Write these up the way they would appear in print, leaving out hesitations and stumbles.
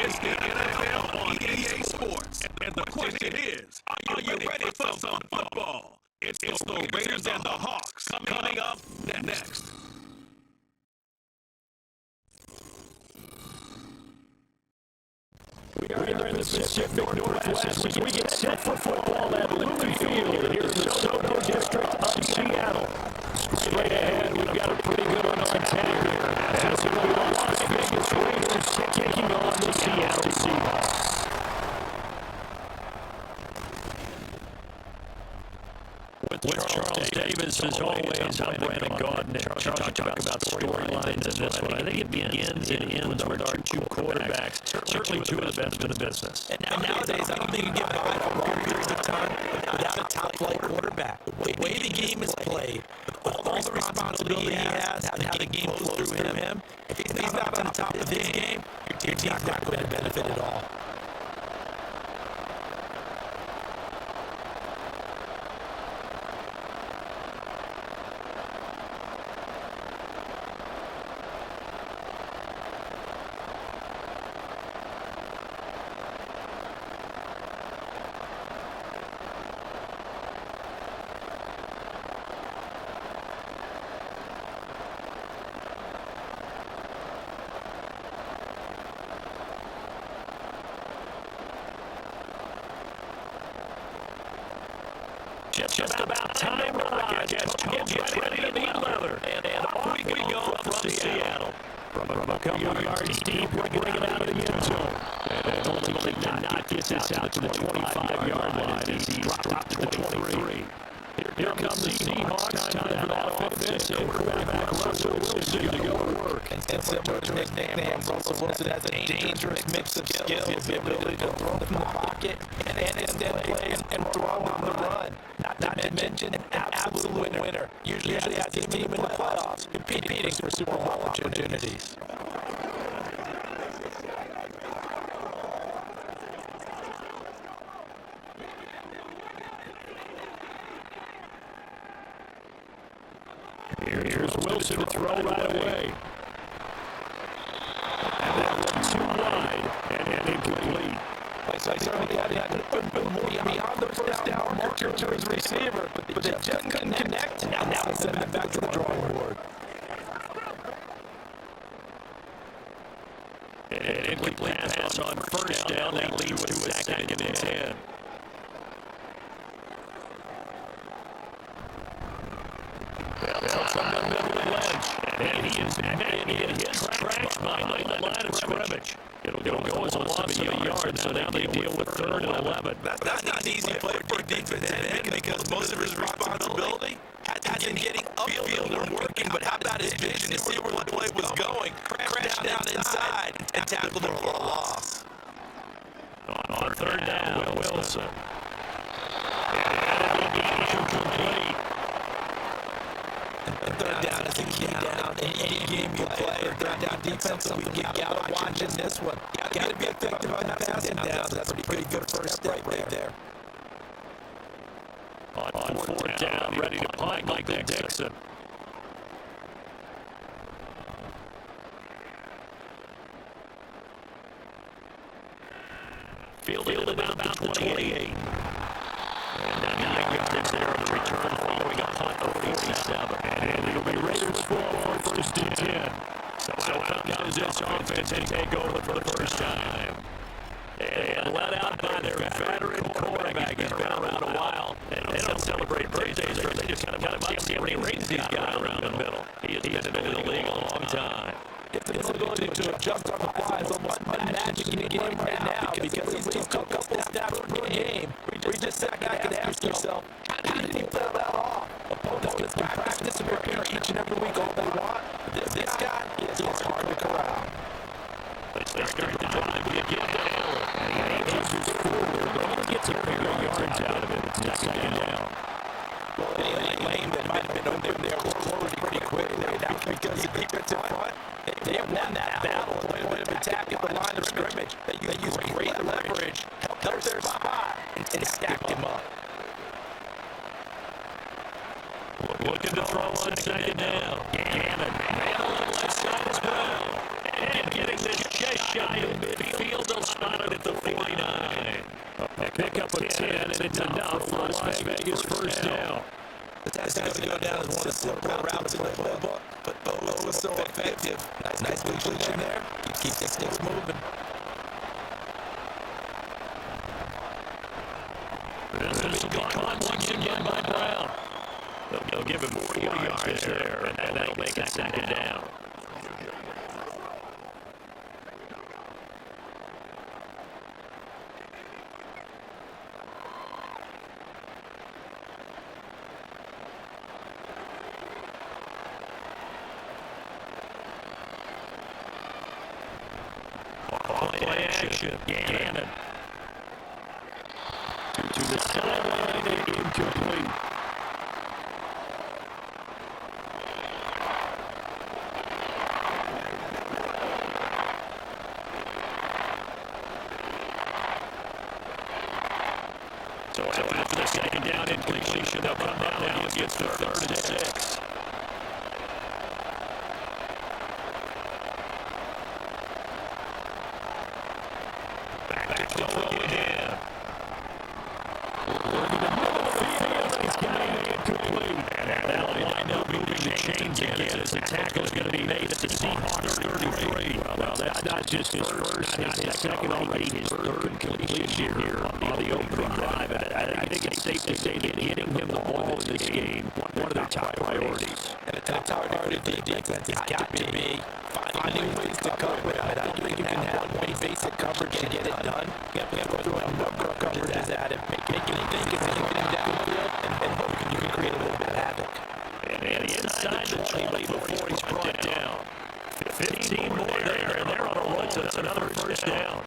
It's the NFL on EA Sports. And the question is, are you ready for some football? It's the Raiders and the Hawks coming up next. We are in the Pacific Northwest as we get set for football at Lumen Field here in the Soto District of Seattle. Straight ahead, we've got a pretty good one on tap here. As you know, Las Vegas Raiders taking on the Seattle Seahawks. With Charles Davis, as always, I'm Brandon Gaudin. Charles, talk about storylines in this one. I think it begins and ends with our two quarterbacks, certainly two of the best in the business. And nowadays, I don't think you get by for long periods of time without a top-flight quarterback. The way the game is played, with all the responsibility he has, and how the game flows through him, if he's not on the top of his game, your team's not going to benefit at all. Just about time, Rockets. Get ready to beat leather. And off we go from Seattle. From a couple of yards deep, we're bringing it out of the end zone. And ultimately not get this out to the 25-yard line as he dropped to the 23. Here comes the Seahawks. Time for that offense. And quarterback Russell Wilson to go to work. And similar to his nickname, Russell Wilson has a dangerous mix of skills. The ability to throw from the pocket and extend plays and throw on the run. Not to mention an absolute winner. Usually has his team in the playoffs, competing for Super Bowl opportunities. Here's Wilson to throw right away. And that one too wide and incomplete. So he certainly had more beyond the first down marker to his receiver, but they just couldn't connect. And now he's sending it back to the drawing board. An incomplete pass on first down that leads to a second and 10. From the middle of the ledge, and he is trashed behind the line of scrimmage. It'll go as a loss of a yard, so now they deal with 3rd and 11. That's not an easy play for a defensive end because most of his responsibility has been getting upfield and working, but how about his vision to see where the play was going, crash down inside, and tackle him for a loss. On 3rd down, Wilson. And it'll be incomplete. And 3rd down is a key down in any game you play. 3rd down defensively, you gotta watch in this one. Gotta be effective on the passing downs. That's a pretty good first step right there. On 4th down, ready to punt, Michael Dixon. Fielded about the 28. And 9 yards there on the return following a punt of 47. And it'll be Raiders 4 first and 10. So out comes this offense and take over for the first time. And let out by their veteran quarterback. He's been around a while. They don't celebrate birthdays, they just kind of see how many rings he's got around the middle. He has been in the league a long time. His ability to adjust on the fly is almost magic in the game right now because he's took a couple snaps per game. We just sat back and ask yourself, how did he pull that off? Opponents can practice and prepare each and every week all they want. This guy is hard to corral. They start to drive to get down. And he pushes forward, but he gets a pair of yards out of it. It's second down. Well, any lane that might have been open there was closed pretty quick there because the defensive front, they have won that battle at the point of attack at the line of scrimmage. They use great leverage, helped their spot, and stacked him up. Looking to throw on second down. Gannon on the left side as well. And getting this chase shy of midfield. They'll spot it at the 49. A pickup of 10, and it's enough for Las Vegas first down. That's going to go down as one of the simpler routes in the playbook, but it was so effective. Nice completion there. Keep the sticks moving. This will be caught once again by Brown. They'll give him 4 yards there, and that'll make it second down. Play action. Gannon. To the sideline, incomplete. So after the second down incompletion, they'll come down now against the 3rd and 6. Back to throw again. That'll wind up moving the chains again as the tackle's going to be made at the Seahawks 33. Well, that's not just his first, not his second, already his 3rd completion here on the opening drive. I think it's safe to say that getting him the ball in this game, one of their top priorities. And the top priority of the defense has got to be finding ways to cover it. I don't think you can have one basic coverage to get it done. You have to go through a number of coverages at it, make it think it's anything downfield, and you can create a little bit of havoc. And inside the 20 before he's brought down. 15 more there, and they're on a roll. It's another first down.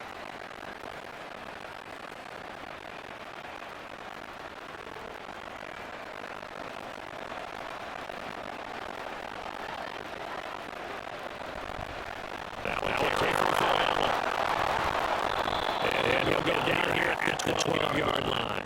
And he'll go down here at the 12-yard line.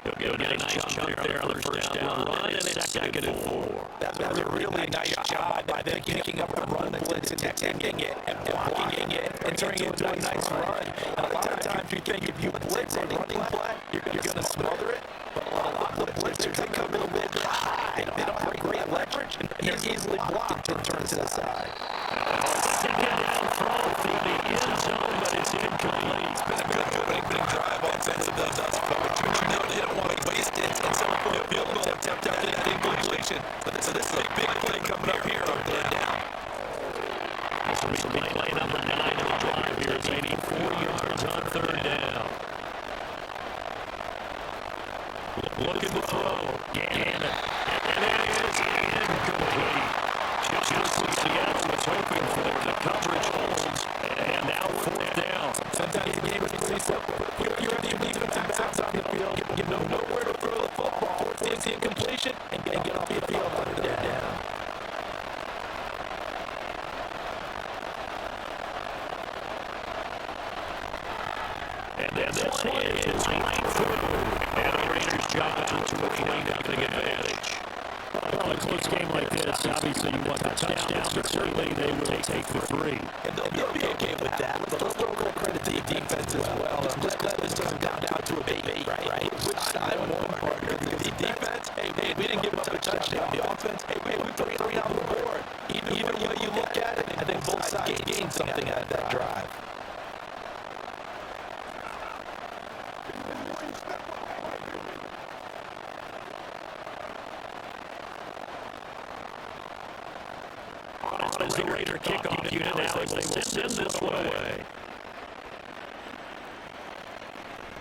He'll get a nice chunk there on the first down run, and it's 2nd and 4. That was a really nice job by them picking up the run blitz and taking it and blocking it and turning it into a nice run. A lot of times you think if you blitz a running play, you're going to smother it, but a lot of the blitzers, they come in a little bit high. They don't have great leverage, and he's easily blocked and turned to the side. Down throw through the end zone, but it's incomplete. It's been a good opening drive offensively thus far, but you know they don't want to waste it, and so a field goal attempt after that incompletion. So this is a big play coming up here on 3rd down. This will be play number 9 of the drive here, gaining 4 yards on 3rd down. Looking to throw. Gannon. And it is incomplete. Just what Seattle was hoping for. The coverage holds. And now 4th down. Sometimes the game is pretty simple. You're the defensive backs on the field. You know nowhere to throw the football. Force the incompletion and get off the field on 3rd down. And then this one is line through. And the Raiders jump into a 20-0 advantage. Well, in a close game like this, obviously you want the touchdown, but certainly they will take the 3. And they'll be okay with that. But let's go credit to the defense as well. I'm just glad this doesn't come down to a debate, right? Which side won part? Because the defense, hey, we didn't give up a touchdown. The offense, hey, we put 3 on the board. Either way you look at it, I think both sides gained something out of that drive. As the Raider kickoff unit now as they will send this one away.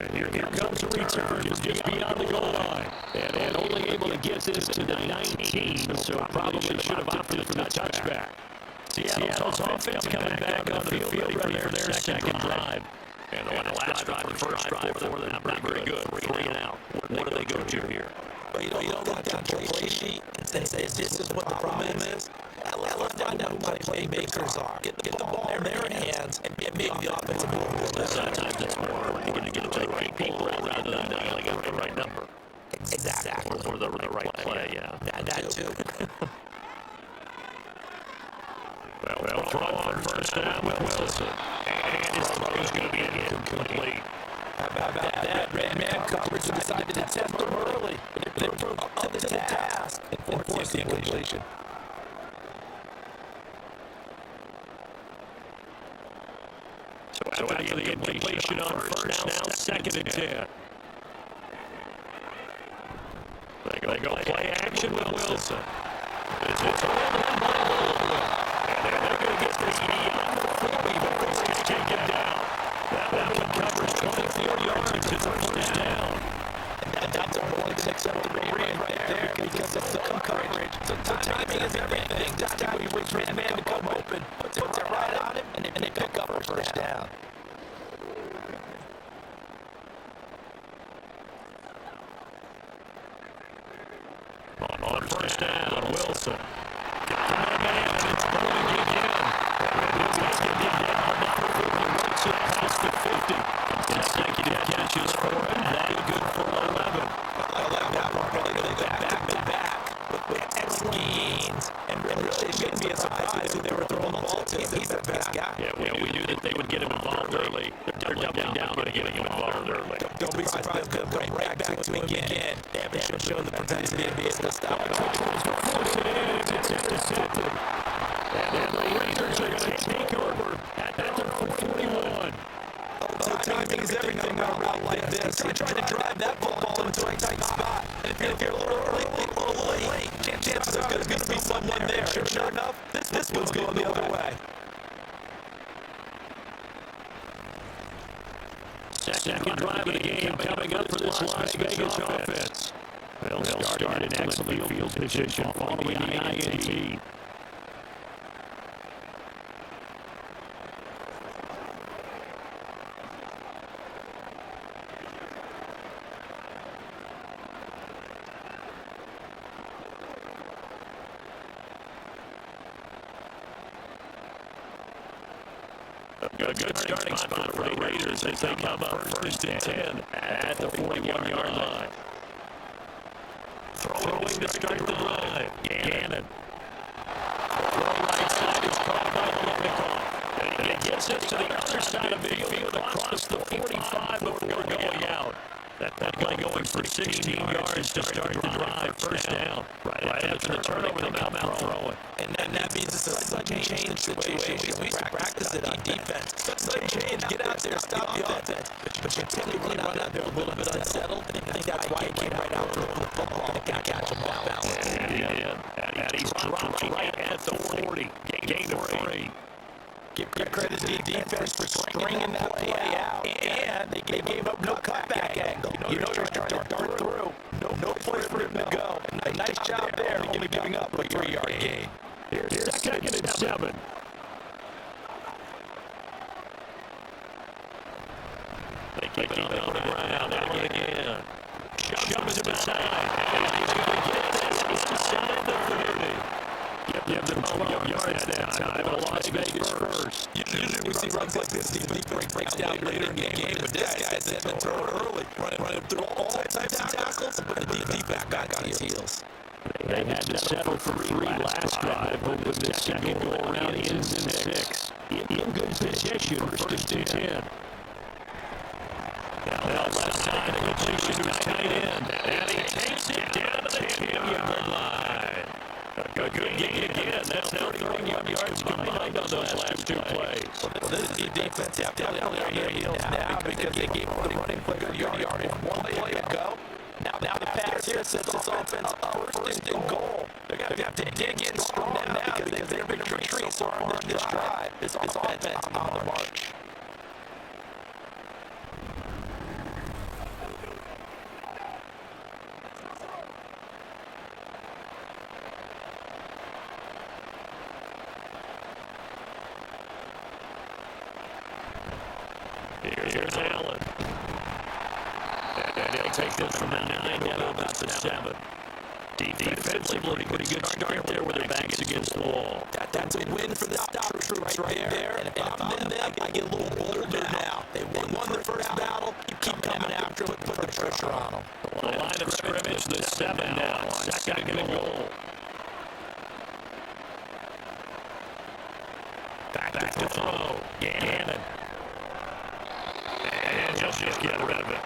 And here comes a return just beyond the goal line. And only able to get this to the 19, so probably should have opted for the touchback. Seattle's offense coming back on the field ready for their second drive. And the last drive, the first drive for them, not very good. 3 and out. What do they go to here? Well, you don't look down the play sheet and say, this is what the problem is. Let's find out what playmakers are. Get the ball in their hands and make the offensive move. Sometimes it's more you're going to get the right people rather than dialing up the right number. Exactly. Or the right play, yeah. That too. Well, throw on first down with Wilson. His throw is going to be incomplete. How about that? Man coverage decided to test him early. They proved up to the task and forced the incompletion. So after the incompletion on first, now second and 10. They go play action with Wilson. It's a one by Baldwin. And they're going to get this beyond the 40 before he's taken down. That one covers 24 yards. It's a first down. And that's a more acceptable read right there because it's the coverage. So timing is everything. This time he waits for his man to come open, puts it right on him, and they pick up a first down. On first down, Wilson. Got the man, it's going again. It's taken down. He works it past the 50. Consecutive catches for him. That's good for 11. I like that one. Really go back with excellent gains. And really, it shouldn't be a surprise who they were throwing the ball to. He's the best guy. Yeah, we knew that they would get him involved early. They're doubling down on getting him involved early. Don't be surprised they'll come right back to him again. They haven't shown the propensity to be able to stop it. It's intercepted. And the Raiders are going to take over at their 41. Timing is everything on a route like this. You're trying to drive that ball into a tight spot. And if you're a little early, a little late, chances are there's going to be someone there. Sure enough, this one's going the other way. Second drive of the game coming up for this Las Vegas offense. They'll start in excellent field position following the INT. A good starting spot for the Raiders as they come up first and 10 at the 41-yard line. Throwing to start the drive. Gannon. Throw right side is caught by the and he gets it to the other side of the field across the 45 before going out. That play going for 16 yards to start the drive. First down. Right after the turnover, they come out throwing. And that means it's a sudden change situation. We used to practice it on defense. Sudden change, get out there, stop the offense. But you typically run out there a little bit unsettled, and I think that's why he came right out throwing the football and catch him off balance. And he's dropped right at the 40. Gain of 3. Give credit to the defense for stringing that play out. And they gave up no cutback angle. You know you're trying to dart through. No place for him to go. Nice job there, only giving up a 3-yard gain. Here's second and 7. They keep it on the ground again. Shoves him aside. And he's going to get this inside the 30. Give them 12 yards that time. But Las Vegas first. Usually we see runs like this. He breaks down later in the game. But this guy's hitting the throw early. Running through all types of tackles. But the deep back on his heels. They had to settle for 3 last drive. Hoping the second go around ends in 6. In good position. First and 10. Now left side of the position to his tight end. And he takes it down to the 10-yard line. Good game again. That's now 31 yards combined on those last 2 plays. Well, this is the defense definitely on their heels now because they gave up the running play good yardage 1 play ago. Now the pass here sets this offense up first and goal. They're going to have to dig in strong now because they've been retreating so far on this drive. This offense on the march. Here's Allen. And he'll take this from the 9 down about the 7. Defensively, pretty good start there with their backs against the wall. That's a win for the stop troops right there. And if I'm them, I get a little bolder now. They won the first battle. You keep coming after them, put the pressure on them. The line of scrimmage, the 7 now. Second and goal. Back to throw. Gannon. just get rid of it.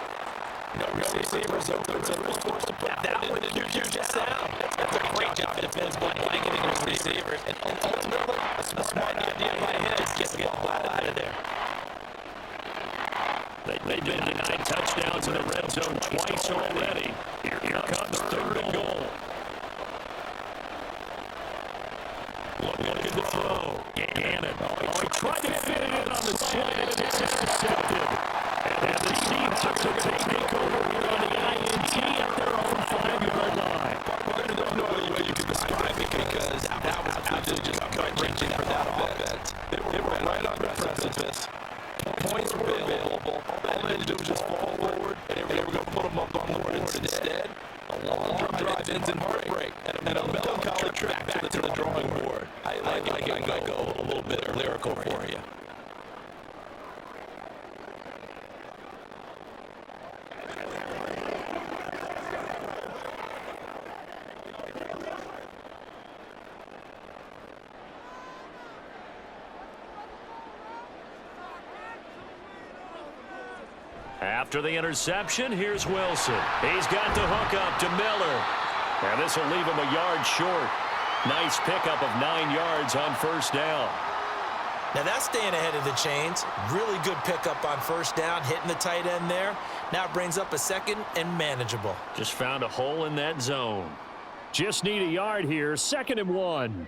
No receivers open, so they're forced to put that one in your sound. That's a great job defense blanketing your receivers. And ultimately, a smart idea by him is just get the ball out of there. They've been denied touchdowns in the red zone twice already. Here comes third and goal. Looking to throw. Gannon. He tried to fit it in on the slant, and it's intercepted. And the Seahawks are going to take over here on the INT at their own 5-yard line. I don't know any way you can describe it because that was absolutely just gut-wrenching for that offense. They were right on the precipice. Points were available. All they had to do was just fall forward, and they were going to put them up on the board. Instead, a long drive ends in heartbreak, and a melancholy trip back to the drawing board. I like it when I go a little bit lyrical for you. After the interception, here's Wilson. He's got the hook up to Miller. And this will leave him a yard short. Nice pickup of 9 yards on first down. Now that's staying ahead of the chains. Really good pickup on first down, hitting the tight end there. Now it brings up a second and manageable. Just found a hole in that zone. Just need a yard here, 2nd and 1.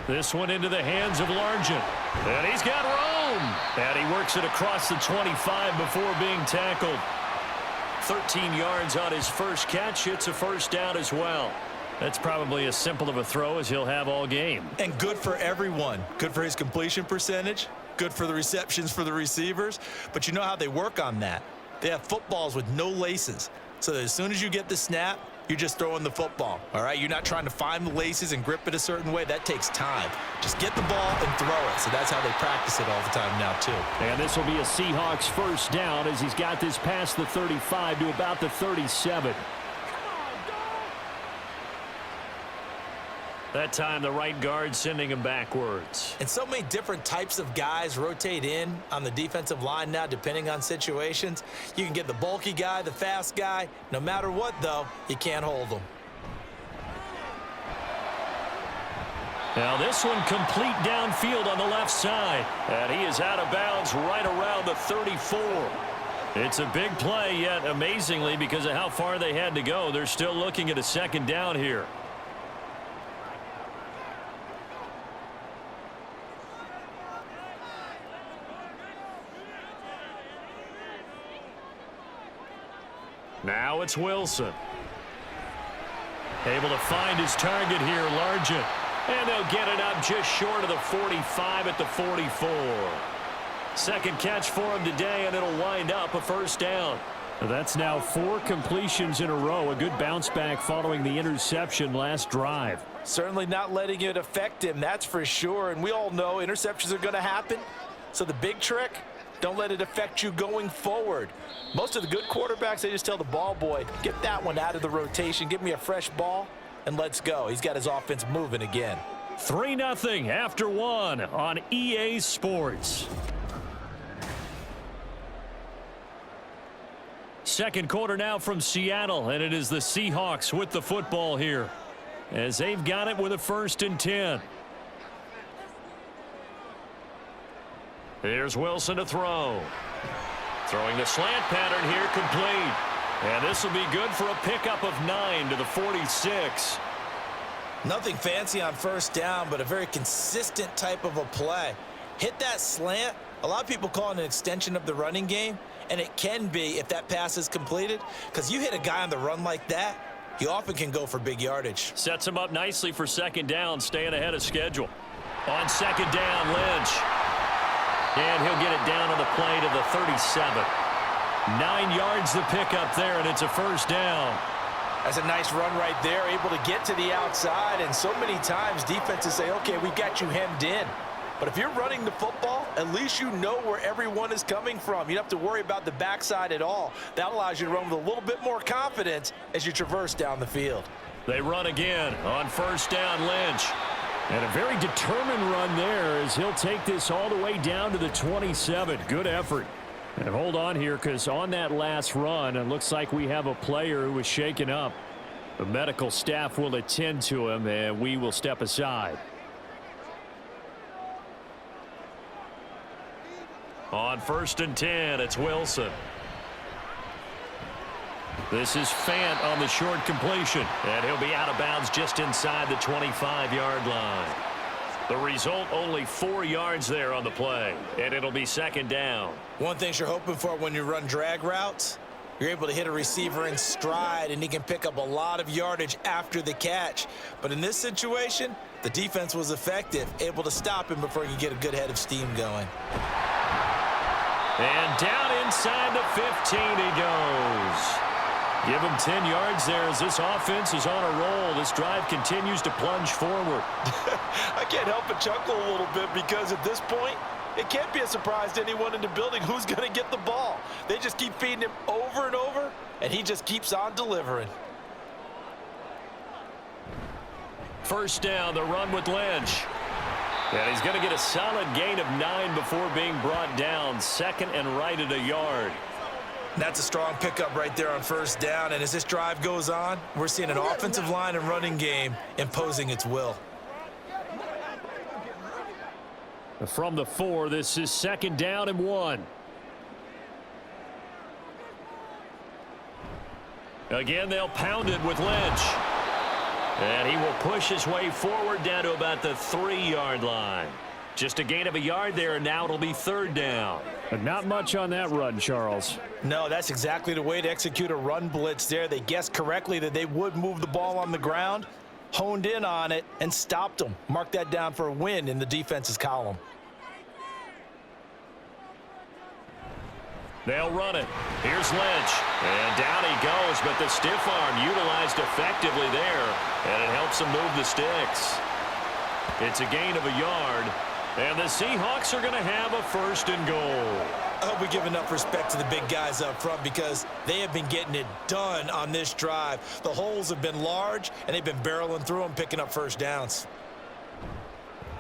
This one into the hands of Largent. And he's got room. And he works it across the 25 before being tackled. 13 yards on his first catch. It's a first down as well. That's probably as simple of a throw as he'll have all game. And good for everyone. Good for his completion percentage. Good for the receptions for the receivers. But you know how they work on that. They have footballs with no laces. So that as soon as you get the snap, you're just throwing the football, all right? You're not trying to find the laces and grip it a certain way. That takes time. Just get the ball and throw it. So that's how they practice it all the time now, too. And this will be a Seahawks first down as he's got this past the 35 to about the 37. That time, the right guard sending him backwards. And so many different types of guys rotate in on the defensive line now, depending on situations. You can get the bulky guy, the fast guy. No matter what, though, you can't hold them. Now this one complete downfield on the left side. And he is out of bounds right around the 34. It's a big play, yet amazingly, because of how far they had to go, they're still looking at a second down here. Now it's Wilson. Able to find his target here, Largent. And they'll get it up just short of the 45 at the 44. Second catch for him today, and it'll wind up a first down. That's now 4 completions in a row. A good bounce back following the interception last drive. Certainly not letting it affect him, that's for sure. And we all know interceptions are going to happen. So the big trick, don't let it affect you going forward. Most of the good quarterbacks, they just tell the ball boy, get that one out of the rotation, give me a fresh ball, and let's go. He's got his offense moving again. 3-0 after 1 on EA Sports. Second quarter now from Seattle, and it is the Seahawks with the football here as they've got it with a 1st and 10. Here's Wilson to throw. Throwing the slant pattern here, complete. And this will be good for a pickup of 9 to the 46. Nothing fancy on first down, but a very consistent type of a play. Hit that slant. A lot of people call it an extension of the running game, and it can be if that pass is completed, because you hit a guy on the run like that, he often can go for big yardage. Sets him up nicely for second down, staying ahead of schedule. On second down, Lynch. And he'll get it down on the play to the 37. 9 yards the pickup there, and it's a first down. That's a nice run right there, able to get to the outside. And so many times defenses say, okay, we got you hemmed in. But if you're running the football, at least you know where everyone is coming from. You don't have to worry about the backside at all. That allows you to run with a little bit more confidence as you traverse down the field. They run again on first down, Lynch. And a very determined run there as he'll take this all the way down to the 27. Good effort. And hold on here, because on that last run, it looks like we have a player who was shaken up. The medical staff will attend to him, and we will step aside. On 1st and 10, it's Wilson. This is Fant on the short completion, and he'll be out of bounds just inside the 25-yard line. The result, only 4 yards there on the play, and it'll be 2nd down. One thing you're hoping for when you run drag routes, you're able to hit a receiver in stride, and he can pick up a lot of yardage after the catch. But in this situation, the defense was effective, able to stop him before he could get a good head of steam going. And down inside the 15 he goes. Give him 10 yards there as this offense is on a roll. This drive continues to plunge forward. I can't help but chuckle a little bit because at this point, it can't be a surprise to anyone in the building who's going to get the ball. They just keep feeding him over and over, and he just keeps on delivering. 1st down, the run with Lynch. And he's going to get a solid gain of 9 before being brought down. 2nd and right at a yard. That's a strong pickup right there on 1st down. And as this drive goes on, we're seeing an offensive line and running game imposing its will. From the 4, this is 2nd down and 1. Again, they'll pound it with Lynch. And he will push his way forward down to about the 3-yard line. Just a gain of a yard there, and now it'll be 3rd down. But not much on that run, Charles. No, that's exactly the way to execute a run blitz there. They guessed correctly that they would move the ball on the ground, honed in on it, and stopped them. Mark that down for a win in the defense's column. They'll run it. Here's Lynch. And down he goes, but the stiff arm utilized effectively there, and it helps him move the sticks. It's a gain of a yard, and the Seahawks are going to have a 1st and goal. I hope we give enough respect to the big guys up front because they have been getting it done on this drive. The holes have been large, and they've been barreling through them, picking up 1st downs.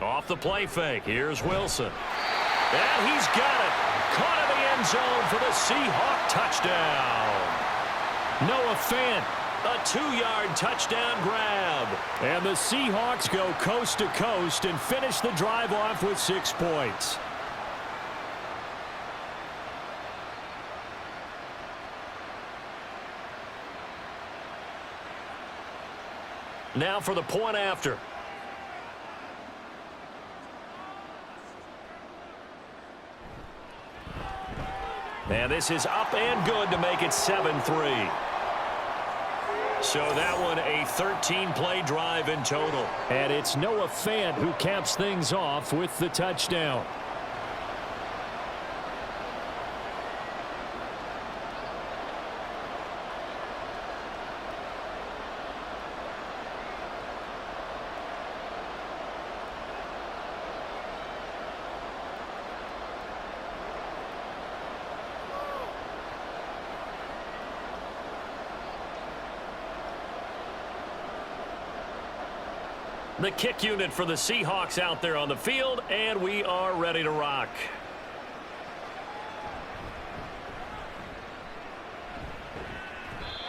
Off the play fake, here's Wilson. And he's got it. Caught in the end zone for the Seahawk touchdown. Noah Fant, a 2-yard touchdown grab. And the Seahawks go coast to coast and finish the drive off with 6 points. Now for the point after. And this is up and good to make it 7-3. So that one a 13-play drive in total. And it's Noah Fant who caps things off with the touchdown. The kick unit for the Seahawks out there on the field, and we are ready to rock.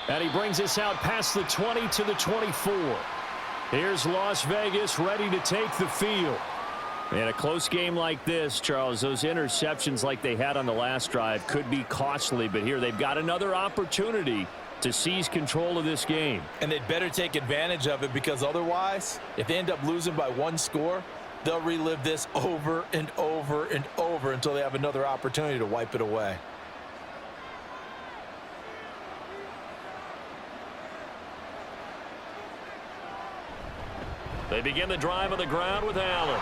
And he brings us out past the 20 to the 24. Here's Las Vegas ready to take the field. In a close game like this, Charles, those interceptions like they had on the last drive could be costly, but here they've got another opportunity to seize control of this game. And they'd better take advantage of it because otherwise, if they end up losing by 1 score, they'll relive this over and over and over until they have another opportunity to wipe it away. They begin the drive on the ground with Allen.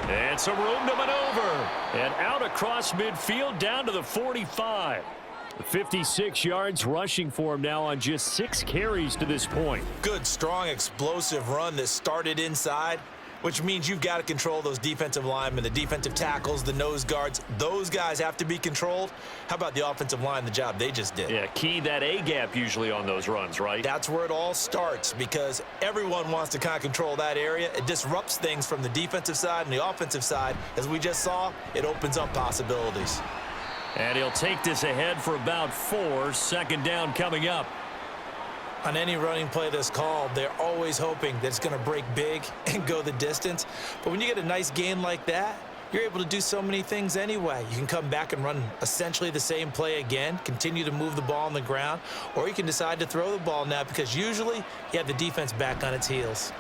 And some room to maneuver. And out across midfield down to the 45. 56 yards rushing for him now on just 6 carries to this point. Good, strong, explosive run that started inside, which means you've got to control those defensive linemen, the defensive tackles, the nose guards. Those guys have to be controlled. How about the offensive line, the job they just did? Yeah, key that A-gap usually on those runs, right? That's where it all starts because everyone wants to kind of control that area. It disrupts things from the defensive side and the offensive side. As we just saw, it opens up possibilities. And he'll take this ahead for about 4. Second down coming up. On any running play that's called, they're always hoping that it's going to break big and go the distance. But when you get a nice gain like that, you're able to do so many things anyway. You can come back and run essentially the same play again, continue to move the ball on the ground, or you can decide to throw the ball now because usually you have the defense back on its heels.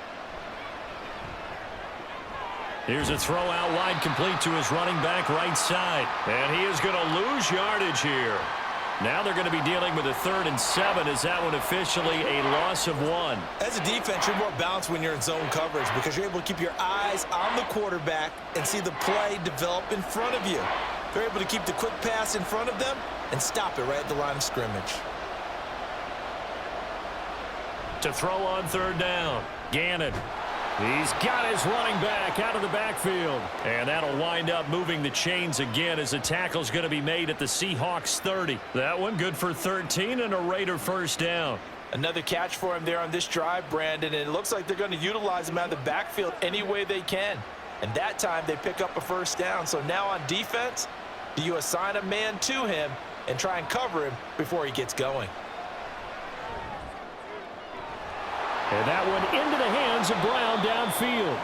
Here's a throw out wide, complete to his running back right side. And he is going to lose yardage here. Now they're going to be dealing with a 3rd and 7. Is that one officially a loss of 1? As a defense, you're more balanced when you're in zone coverage because you're able to keep your eyes on the quarterback and see the play develop in front of you. They're able to keep the quick pass in front of them and stop it right at the line of scrimmage. To throw on 3rd down, Gannon. He's got his running back out of the backfield. And that'll wind up moving the chains again as the tackle's going to be made at the Seahawks 30. That one good for 13 and a Raider first down. Another catch for him there on this drive, Brandon, and it looks like they're going to utilize him out of the backfield any way they can. And that time they pick up a first down. So now on defense, do you assign a man to him and try and cover him before he gets going? And that one into the hands of Brown downfield.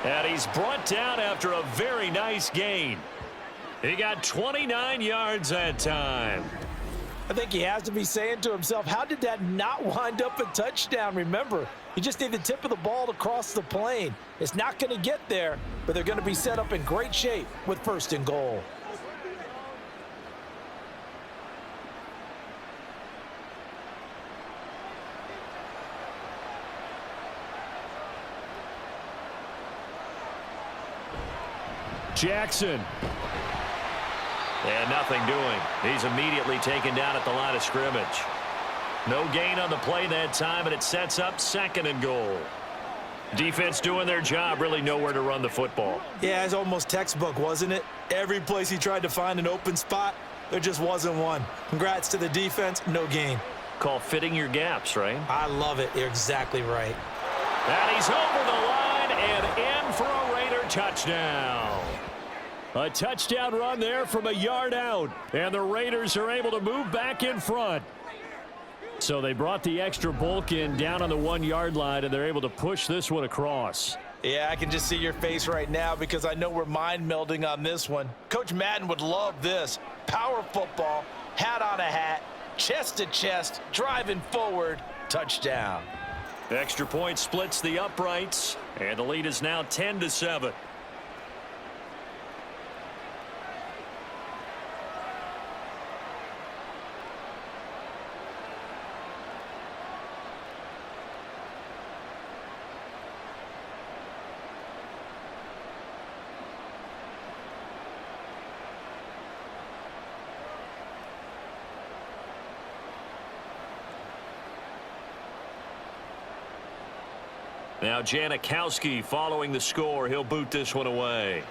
And he's brought down after a very nice gain. He got 29 yards that time. I think he has to be saying to himself, how did that not wind up a touchdown? Remember, you just need the tip of the ball to cross the plane. It's not going to get there, but they're going to be set up in great shape with 1st and goal. Jackson. And nothing doing. He's immediately taken down at the line of scrimmage. No gain on the play that time, and it sets up 2nd and goal. Defense doing their job, really nowhere to run the football. Yeah, it's almost textbook, wasn't it? Every place he tried to find an open spot, there just wasn't one. Congrats to the defense, no gain. Call fitting your gaps, right? I love it. You're exactly right. And he's over the line and in for a Raider touchdown. A touchdown run there from a yard out. And the Raiders are able to move back in front. So they brought the extra bulk in down on the 1-yard line, and they're able to push this one across. Yeah, I can just see your face right now because I know we're mind melding on this one. Coach Madden would love this. Power football, hat on a hat, chest to chest, driving forward, touchdown. Extra point splits the uprights, and the lead is now 10-7. Now Janikowski following the score. He'll boot this one away.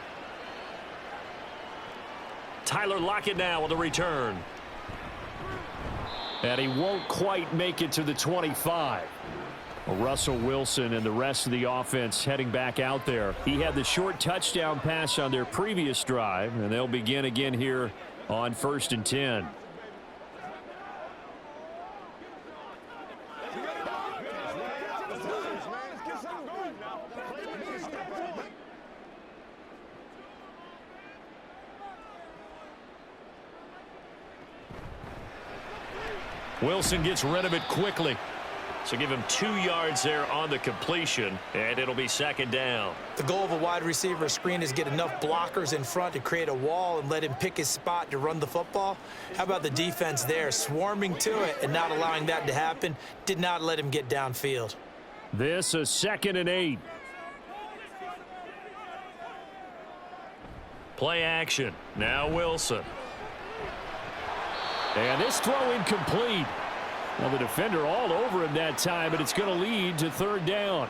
Tyler Lockett now on the return. And he won't quite make it to the 25. Russell Wilson and the rest of the offense heading back out there. He had the short touchdown pass on their previous drive, and they'll begin again here on 1st and 10. Wilson gets rid of it quickly. So give him 2 yards there on the completion, and it'll be 2nd down. The goal of a wide receiver screen is get enough blockers in front to create a wall and let him pick his spot to run the football. How about the defense there, swarming to it and not allowing that to happen? Did not let him get downfield. This is 2nd and 8. Play action. Now Wilson. And this throw incomplete. Well, the defender all over him that time, but it's going to lead to 3rd down.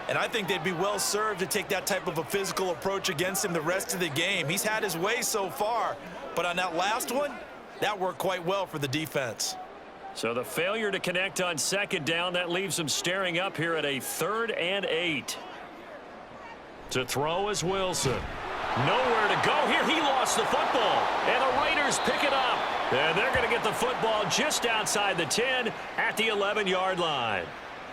And I think they'd be well served to take that type of a physical approach against him the rest of the game. He's had his way so far, but on that last one, that worked quite well for the defense. So the failure to connect on second down, that leaves him staring up here at a 3rd and 8. To throw is Wilson. Nowhere to go here. He lost the football. And the Raiders pick it up. And they're going to get the football just outside the 10 at the 11-yard line.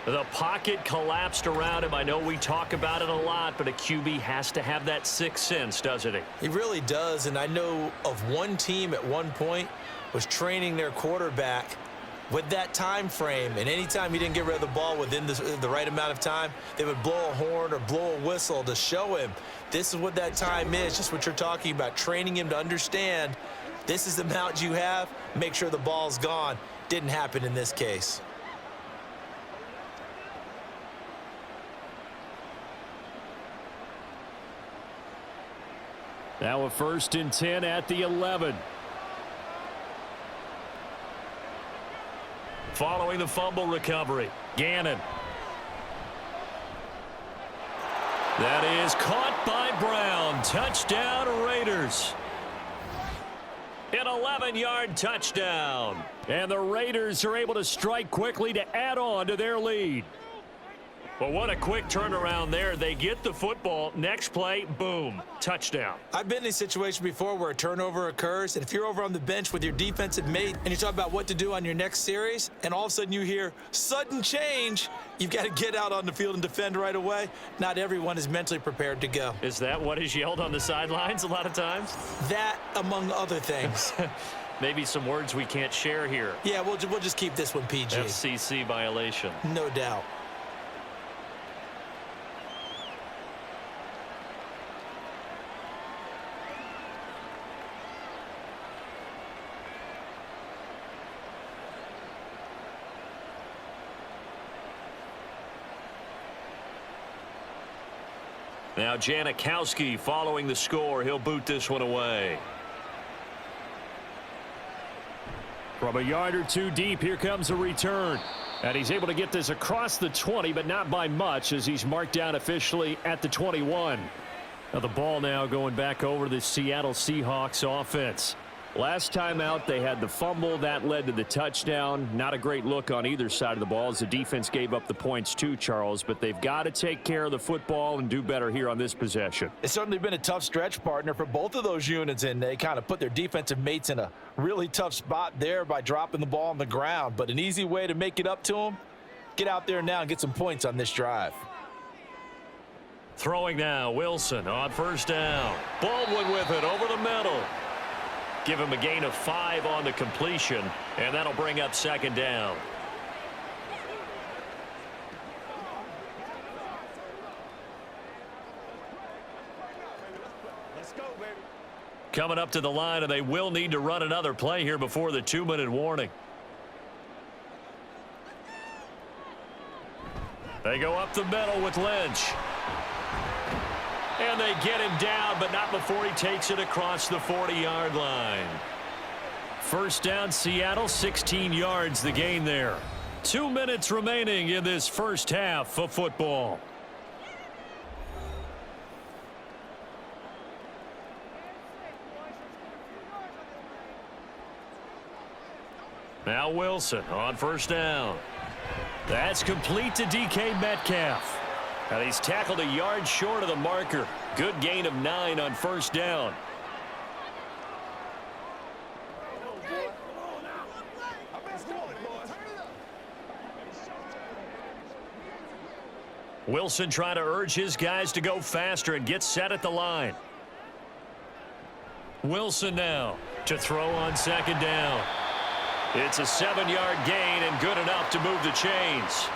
The pocket collapsed around him. I know we talk about it a lot, but a QB has to have that sixth sense, doesn't he? He really does, and I know of one team at one point was training their quarterback with that time frame, and anytime he didn't get rid of the ball within the right amount of time, they would blow a horn or blow a whistle to show him this is what that time is, just what you're talking about, training him to understand this is the amount you have, make sure the ball's gone. Didn't happen in this case. Now a 1st and 10 at the 11. Following the fumble recovery, Gannon. That is caught by Brown. Touchdown, Raiders. An 11-yard touchdown. And the Raiders are able to strike quickly to add on to their lead. Well, what a quick turnaround there. They get the football. Next play, boom, touchdown. I've been in a situation before where a turnover occurs, and if you're over on the bench with your defensive mate and you talk about what to do on your next series, and all of a sudden you hear sudden change, you've got to get out on the field and defend right away. Not everyone is mentally prepared to go. Is that what is yelled on the sidelines a lot of times? That, among other things. Maybe some words we can't share here. Yeah, we'll just keep this one PG. FCC violation. No doubt. Now Janikowski following the score. He'll boot this one away. From a yard or two deep, here comes a return. And he's able to get this across the 20, but not by much as he's marked down officially at the 21. Now the ball now going back over to the Seattle Seahawks offense. Last time out, they had the fumble. That led to the touchdown. Not a great look on either side of the ball as the defense gave up the points too, Charles. But they've got to take care of the football and do better here on this possession. It's certainly been a tough stretch, partner, for both of those units, and they kind of put their defensive mates in a really tough spot there by dropping the ball on the ground. But an easy way to make it up to them, get out there now and get some points on this drive. Throwing now, Wilson on 1st down. Baldwin with it over the middle. Give him a gain of 5 on the completion, and that'll bring up 2nd down. Let's go, baby. Coming up to the line, and they will need to run another play here before the 2-minute warning. They go up the middle with Lynch. And they get him down, but not before he takes it across the 40-yard line. 1st down, Seattle, 16 yards the gain there. 2 minutes remaining in this first half of football. Now Wilson on 1st down. That's complete to DK Metcalf. And he's tackled a yard short of the marker. Good gain of 9 on 1st down. Wilson trying to urge his guys to go faster and get set at the line. Wilson now to throw on 2nd down. It's a 7-yard gain and good enough to move the chains.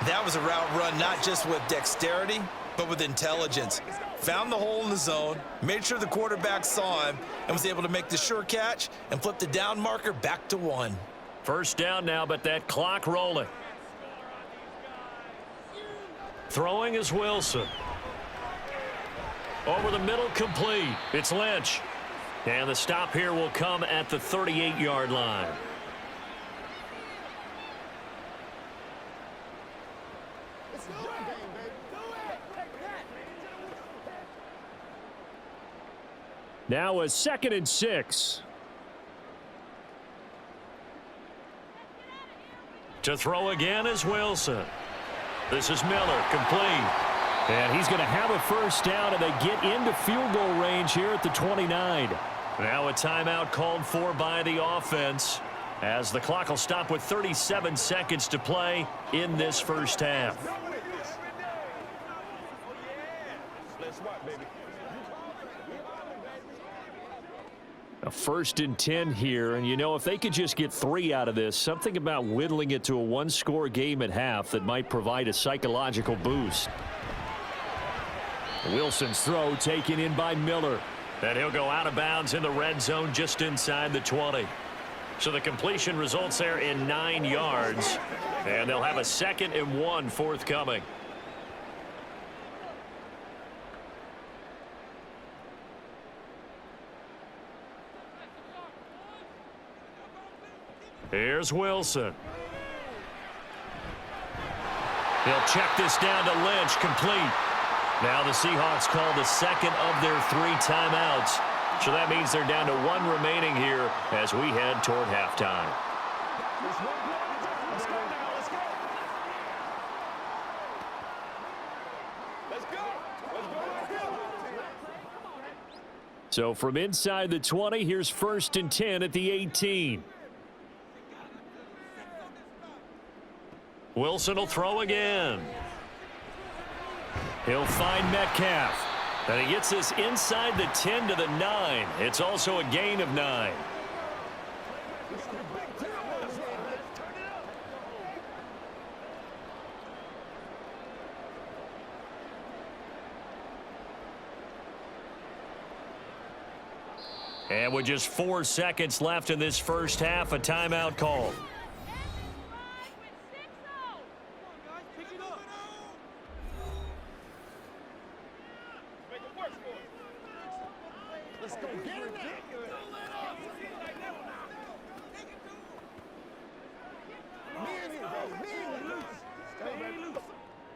That was a route run not just with dexterity, but with intelligence. Found the hole in the zone, made sure the quarterback saw him, and was able to make the sure catch and flip the down marker back to 1. 1st down now, but that clock rolling. Throwing is Wilson. Over the middle, complete. It's Lynch. And the stop here will come at the 38-yard line. Now a 2nd and 6. To throw again is Wilson. This is Miller, complete. And he's going to have a first down, and they get into field goal range here at the 29. Now a timeout called for by the offense, as the clock will stop with 37 seconds to play in this first half. A 1st and 10 here, and you know, if they could just get 3 out of this, something about whittling it to a 1-score game at half that might provide a psychological boost. Wilson's throw taken in by Miller. And he'll go out of bounds in the red zone just inside the 20. So the completion results there in 9 yards, and they'll have a 2nd and 1 forthcoming. Here's Wilson. He'll check this down to Lynch, complete. Now the Seahawks call the 2nd of their 3 timeouts. So that means they're down to 1 remaining here as we head toward halftime. So from inside the 20, here's 1st and 10 at the 18. Wilson will throw again. He'll find Metcalf. And he gets this inside the 10 to the 9. It's also a gain of 9. And with just 4 seconds left in this first half, a timeout call.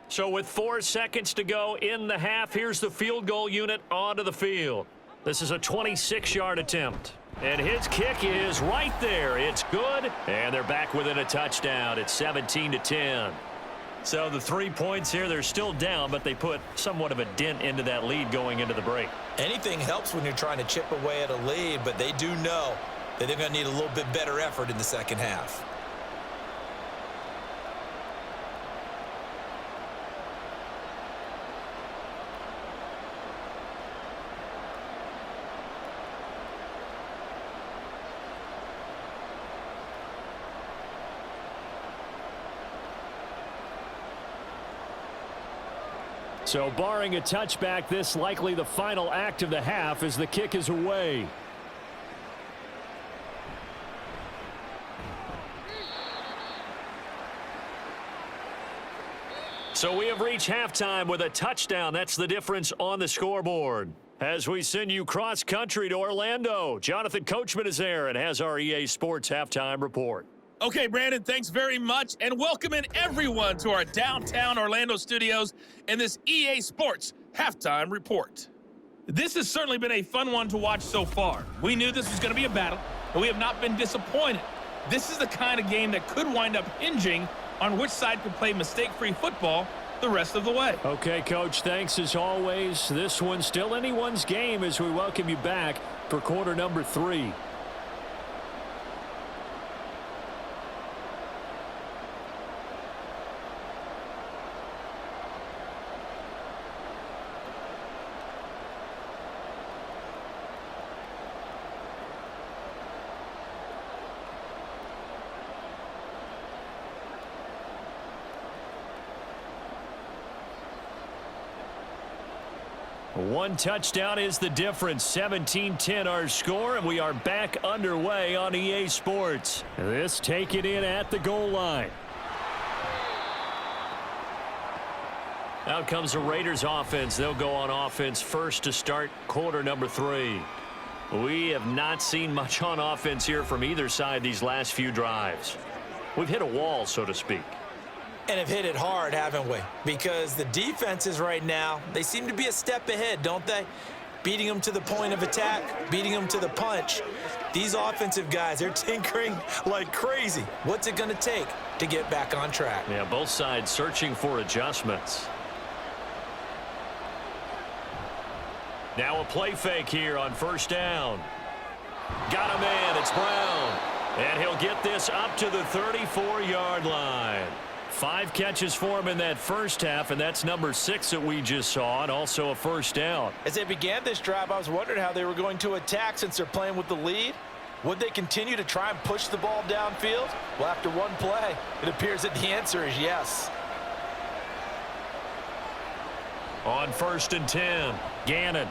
So with 4 seconds to go in the half, here's the field goal unit onto the field. This is a 26-yard attempt. And his kick is right there. It's good. And they're back within a touchdown. It's 17-10. So the 3 points here, they're still down, but they put somewhat of a dent into that lead going into the break. Anything helps when you're trying to chip away at a lead, but they do know that they're going to need a little bit better effort in the second half. So barring a touchback, this likely the final act of the half as the kick is away. So we have reached halftime with a touchdown. That's the difference on the scoreboard. As we send you cross country to Orlando, Jonathan Coachman is there and has our EA Sports halftime report. Okay, Brandon, thanks very much, and welcome in everyone to our downtown Orlando studios in this EA Sports halftime report. This has certainly been a fun one to watch so far. We knew this was going to be a battle, but we have not been disappointed. This is the kind of game that could wind up hinging on which side could play mistake-free football the rest of the way. Okay, Coach, thanks as always. This one's still anyone's game as we welcome you back for quarter number 3. One touchdown is the difference. 17-10 our score, and we are back underway on EA Sports. This taken in at the goal line. Out comes the Raiders offense. They'll go on offense first to start quarter number 3. We have not seen much on offense here from either side these last few drives. We've hit a wall, so to speak. And have hit it hard, haven't we? Because the defenses right now, they seem to be a step ahead, don't they? Beating them to the point of attack, beating them to the punch. These offensive guys, they're tinkering like crazy. What's it going to take to get back on track? Yeah, both sides searching for adjustments. Now a play fake here on first down. Got a man, it's Brown. And he'll get this up to the 34-yard line. 5 catches for him in that first half, and that's number 6 that we just saw, and also a first down. As they began this drive, I was wondering how they were going to attack since they're playing with the lead. Would they continue to try and push the ball downfield? Well, after one play, it appears that the answer is yes. On first and 10, Gannon.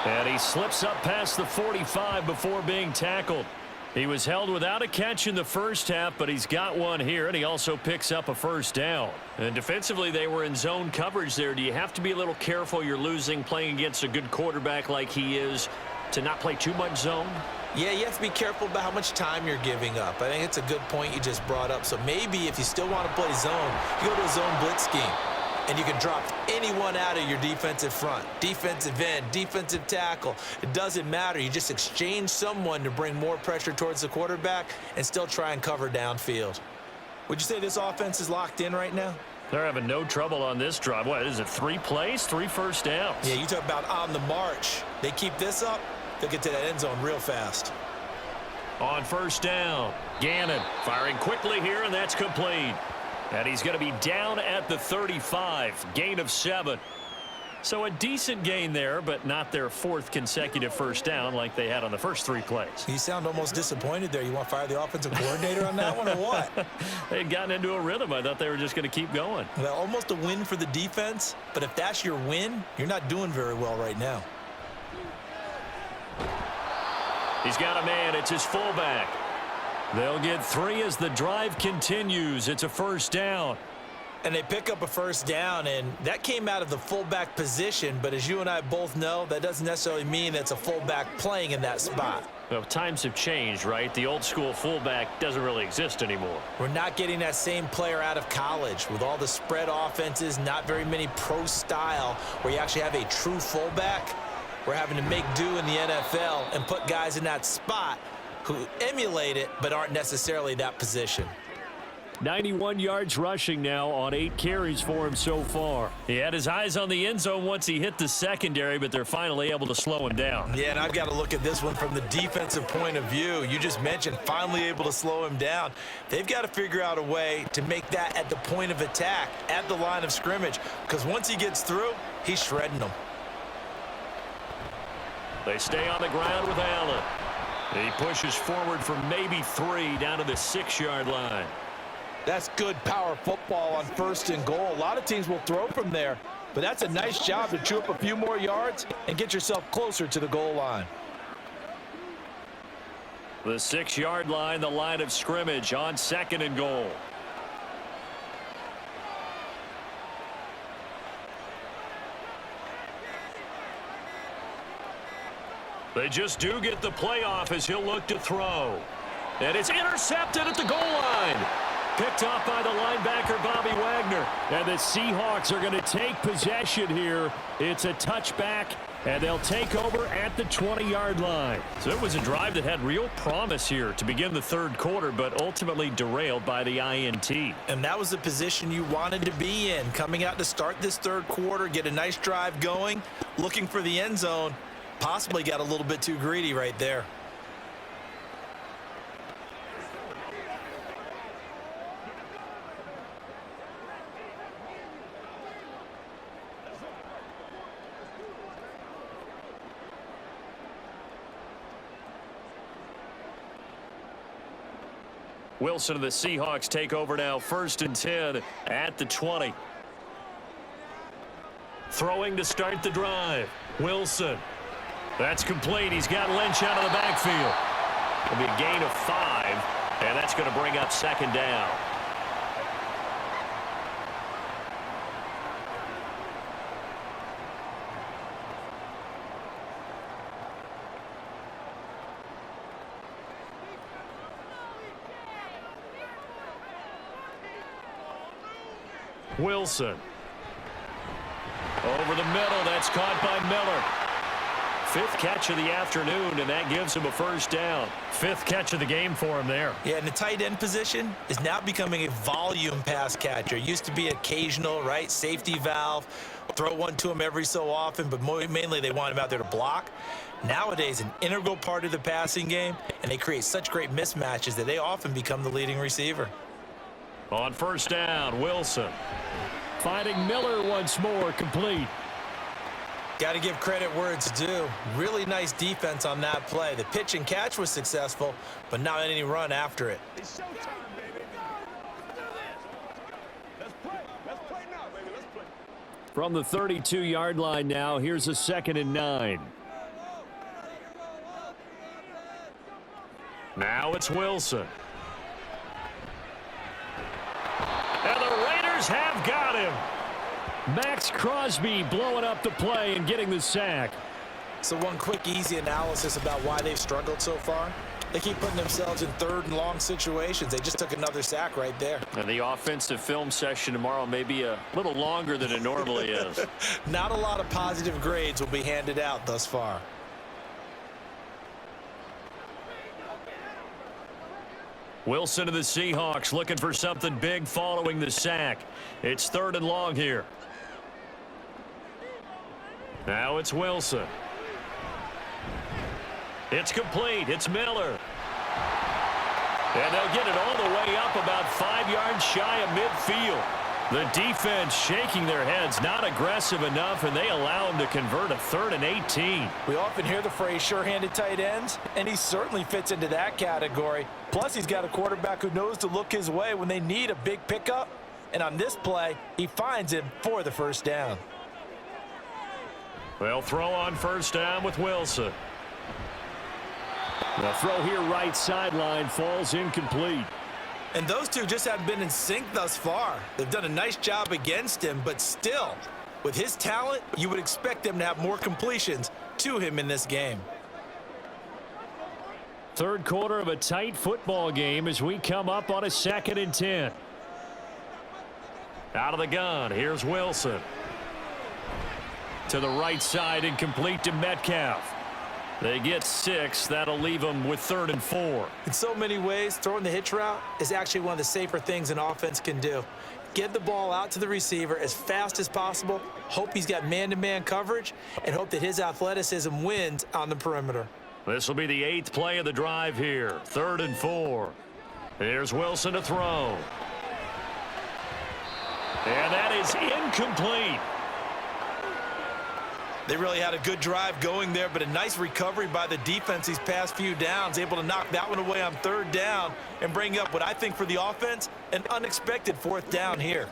And he slips up past the 45 before being tackled. He was held without a catch in the first half, but he's got one here, and he also picks up a first down. And defensively, they were in zone coverage there. Do you have to be a little careful? You're losing, playing against a good quarterback like he is, to not play too much zone? Yeah, you have to be careful about how much time you're giving up. I think it's a good point you just brought up. So maybe if you still want to play zone, you go to a zone blitz scheme. And you can drop anyone out of your defensive front, defensive end, defensive tackle. It doesn't matter. You just exchange someone to bring more pressure towards the quarterback and still try and cover downfield. Would you say this offense is locked in right now? They're having no trouble on this drive. What is it, 3 plays, 3 first downs? Yeah, you talk about on the march. They keep this up, they'll get to that end zone real fast. On first down, Gannon firing quickly here, and that's complete. And he's going to be down at the 35, gain of 7. So a decent gain there, but not their 4th consecutive first down like they had on the first 3 plays. You sound almost disappointed there. You want to fire the offensive coordinator on that one or what? They'd gotten into a rhythm. I thought they were just going to keep going. Well, almost a win for the defense, but if that's your win, you're not doing very well right now. He's got a man. It's his fullback. They'll get 3 as the drive continues. It's a first down. And they pick up a first down, and that came out of the fullback position. But as you and I both know, that doesn't necessarily mean that's a fullback playing in that spot. Well, times have changed, right? The old school fullback doesn't really exist anymore. We're not getting that same player out of college with all the spread offenses, not very many pro style where you actually have a true fullback. We're having to make do in the NFL and put guys in that spot who emulate it but aren't necessarily that position. 91 yards rushing now on 8 carries for him so far. He had his eyes on the end zone once he hit the secondary, but they're finally able to slow him down. Yeah, and I've got to look at this one from the defensive point of view. You just mentioned finally able to slow him down. They've got to figure out a way to make that at the point of attack, at the line of scrimmage, because once he gets through, he's shredding them. They stay on the ground with Allen. He pushes forward for maybe 3 down to the 6-yard line. That's good power football on first and goal. A lot of teams will throw from there, but that's a nice job to chew up a few more yards and get yourself closer to the goal line. The 6-yard line, the line of scrimmage on 2nd and goal. They just do get the playoff as he'll look to throw. And it's intercepted at the goal line. Picked off by the linebacker, Bobby Wagner. And the Seahawks are going to take possession here. It's a touchback, and they'll take over at the 20-yard line. So it was a drive that had real promise here to begin the 3rd quarter, but ultimately derailed by the INT. And that was the position you wanted to be in, coming out to start this 3rd quarter, get a nice drive going, looking for the end zone. Possibly got a little bit too greedy right there. Wilson and the Seahawks take over now, 1st and 10 at the 20. Throwing to start the drive. Wilson. That's complete. He's got Lynch out of the backfield. It'll be a gain of 5, and that's going to bring up 2nd down. Wilson. Over the middle. That's caught by Miller. 5th catch of the afternoon, and that gives him a first down. 5th catch of the game for him there. Yeah, and the tight end position is now becoming a volume pass catcher. Used to be occasional, right? Safety valve. Throw one to him every so often, but mainly they want him out there to block. Nowadays, an integral part of the passing game, and they create such great mismatches that they often become the leading receiver. On first down, Wilson. Finding Miller once more, complete. Got to give credit where it's due. Really nice defense on that play. The pitch and catch was successful, but not any run after it. It's showtime, baby. Let's play. Let's play now, baby. Let's play. From the 32-yard line now, here's a 2nd and 9. Now it's Wilson. And the Raiders have got him. Max Crosby blowing up the play and getting the sack. So one quick, easy analysis about why they've struggled so far. They keep putting themselves in 3rd and long situations. They just took another sack right there. And the offensive film session tomorrow may be a little longer than it normally is. Not a lot of positive grades will be handed out thus far. Wilson of the Seahawks looking for something big following the sack. It's 3rd and long here. Now it's Wilson. It's complete. It's Miller. And they'll get it all the way up about 5 yards shy of midfield. The defense shaking their heads, not aggressive enough, and they allow him to convert a 3rd and 18. We often hear the phrase sure-handed tight ends, and he certainly fits into that category. Plus, he's got a quarterback who knows to look his way when they need a big pickup. And on this play, he finds him for the first down. They'll throw on first down with Wilson. The throw here right sideline falls incomplete. And those two just haven't been in sync thus far. They've done a nice job against him, but still, with his talent, you would expect them to have more completions to him in this game. 3rd quarter of a tight football game as we come up on a 2nd and 10. Out of the gun, here's Wilson. To the right side and complete to Metcalf. They get 6. That'll leave them with 3rd and 4. In so many ways, throwing the hitch route is actually one of the safer things an offense can do. Get the ball out to the receiver as fast as possible, hope he's got man-to-man coverage, and hope that his athleticism wins on the perimeter. This will be the 8th play of the drive here. 3rd and 4. Here's Wilson to throw. And that is incomplete. They really had a good drive going there, but a nice recovery by the defense these past few downs, able to knock that one away on 3rd down and bring up what I think for the offense, an unexpected 4th down here.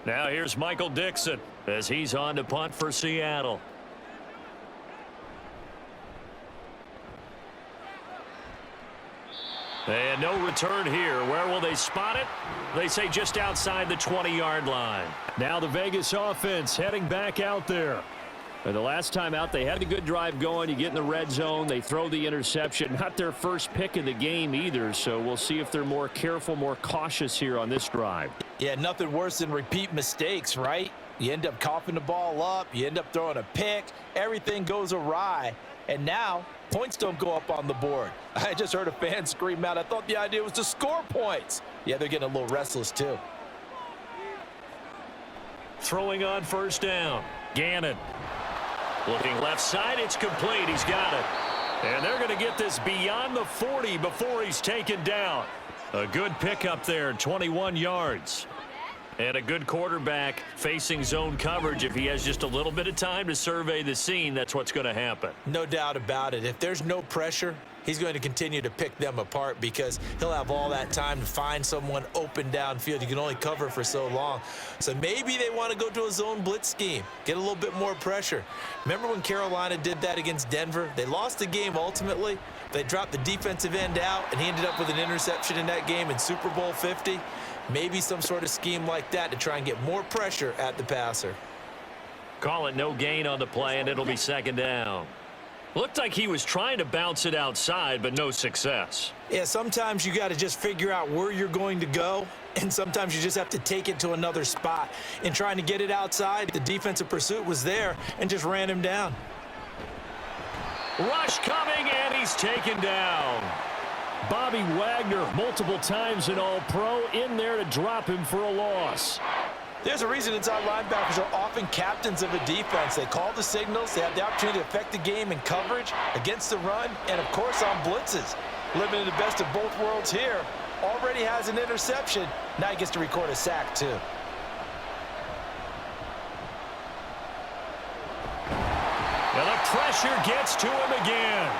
Now here's Michael Dixon as he's on to punt for Seattle. And no return here. Where will they spot it? They say just outside the 20-yard line. Now the Vegas offense heading back out there. And the last time out, they had a good drive going. You get in the red zone. They throw the interception. Not their first pick of the game either, so we'll see if they're more careful, more cautious here on this drive. Yeah, nothing worse than repeat mistakes, right? You end up coughing the ball up. You end up throwing a pick. Everything goes awry. And now, points don't go up on the board. I just heard a fan scream out, I thought the idea was to score points. Yeah, they're getting a little restless, too. Throwing on first down. Gannon. Looking left side, it's complete. He's got it. And they're going to get this beyond the 40 before he's taken down. A good pickup there, 21 yards. And a good quarterback facing zone coverage. If he has just a little bit of time to survey the scene, that's what's going to happen. No doubt about it. If there's no pressure, he's going to continue to pick them apart because he'll have all that time to find someone open downfield. You can only cover for so long. So maybe they want to go to a zone blitz scheme, get a little bit more pressure. Remember when Carolina did that against Denver? They lost the game ultimately. They dropped the defensive end out, and he ended up with an interception in that game in Super Bowl 50. Maybe some sort of scheme like that to try and get more pressure at the passer. Call it no gain on the play, and it'll be second down. Looked like he was trying to bounce it outside, but no success. Yeah, sometimes you got to just figure out where you're going to go, and sometimes you just have to take it to another spot. In trying to get it outside, the defensive pursuit was there and just ran him down. Rush coming, and he's taken down. Bobby Wagner, multiple times an All-Pro, in there to drop him for a loss. There's a reason inside linebackers are often captains of a defense. They call the signals. They have the opportunity to affect the game in coverage, against the run, and, of course, on blitzes. Living in the best of both worlds here. Already has an interception. Now he gets to record a sack, too. Well, the pressure gets to him again.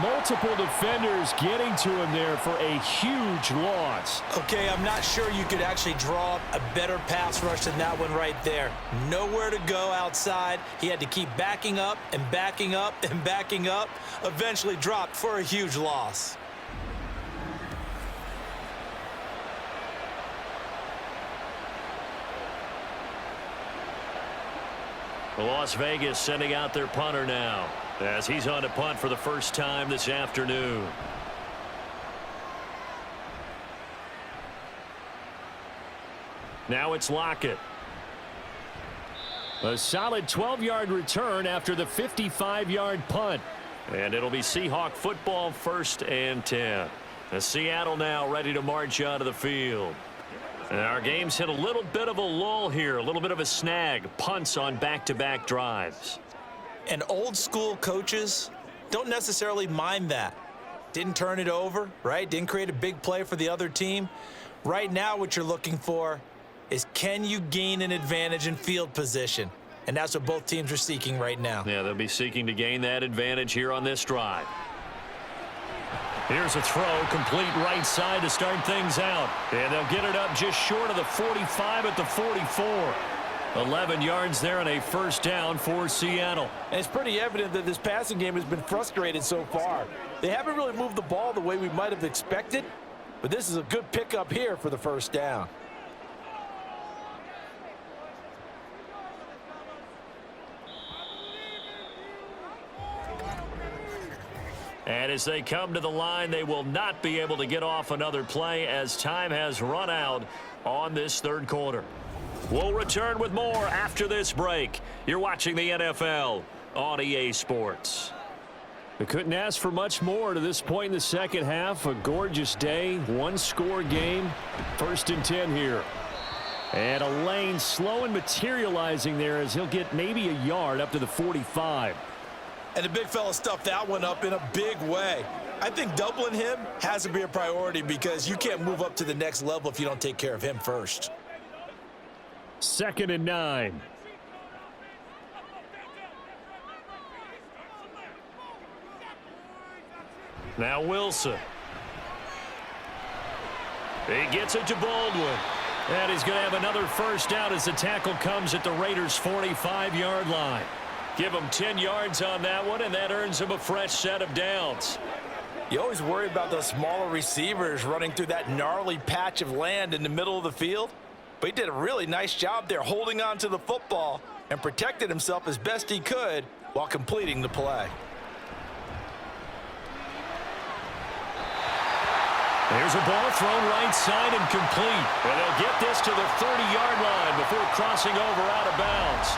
Multiple defenders getting to him there for a huge loss. Okay, I'm not sure you could actually draw up a better pass rush than that one right there. Nowhere to go outside. He had to keep backing up and backing up and backing up. Eventually dropped for a huge loss. Las Vegas sending out their punter now, as he's on to punt for the first time this afternoon. Now it's Lockett. A solid 12-yard return after the 55-yard punt. And it'll be Seahawk football, 1st and 10. Seattle now ready to march out of the field. And our game's hit a little bit of a lull here, a little bit of a snag. Punts on back-to-back drives. And old school coaches don't necessarily mind that. Didn't turn it over, right? Didn't create a big play for the other team. Right now what you're looking for is, can you gain an advantage in field position? And that's what both teams are seeking right now. Yeah, they'll be seeking to gain that advantage here on this drive. Here's a throw, complete right side to start things out. And they'll get it up just short of the 45 at the 44. 11 yards there and a first down for Seattle. And it's pretty evident that this passing game has been frustrated so far. They haven't really moved the ball the way we might have expected, but this is a good pickup here for the first down. And as they come to the line, they will not be able to get off another play as time has run out on this third quarter. We'll return with more after this break. You're watching the NFL on EA Sports. We couldn't ask for much more to this point in the second half. A gorgeous day, one-score game, 1st and 10 here. And a lane slow and materializing there as he'll get maybe a yard up to the 45. And the big fella stuffed that one up in a big way. I think doubling him has to be a priority because you can't move up to the next level if you don't take care of him first. 2nd and 9. Now Wilson. He gets it to Baldwin. And he's going to have another first down as the tackle comes at the Raiders' 45-yard line. Give him 10 yards on that one, and that earns him a fresh set of downs. You always worry about those smaller receivers running through that gnarly patch of land in the middle of the field. But he did a really nice job there holding on to the football and protected himself as best he could while completing the play. There's a ball thrown right side and complete. And they'll get this to the 30-yard line before crossing over out of bounds.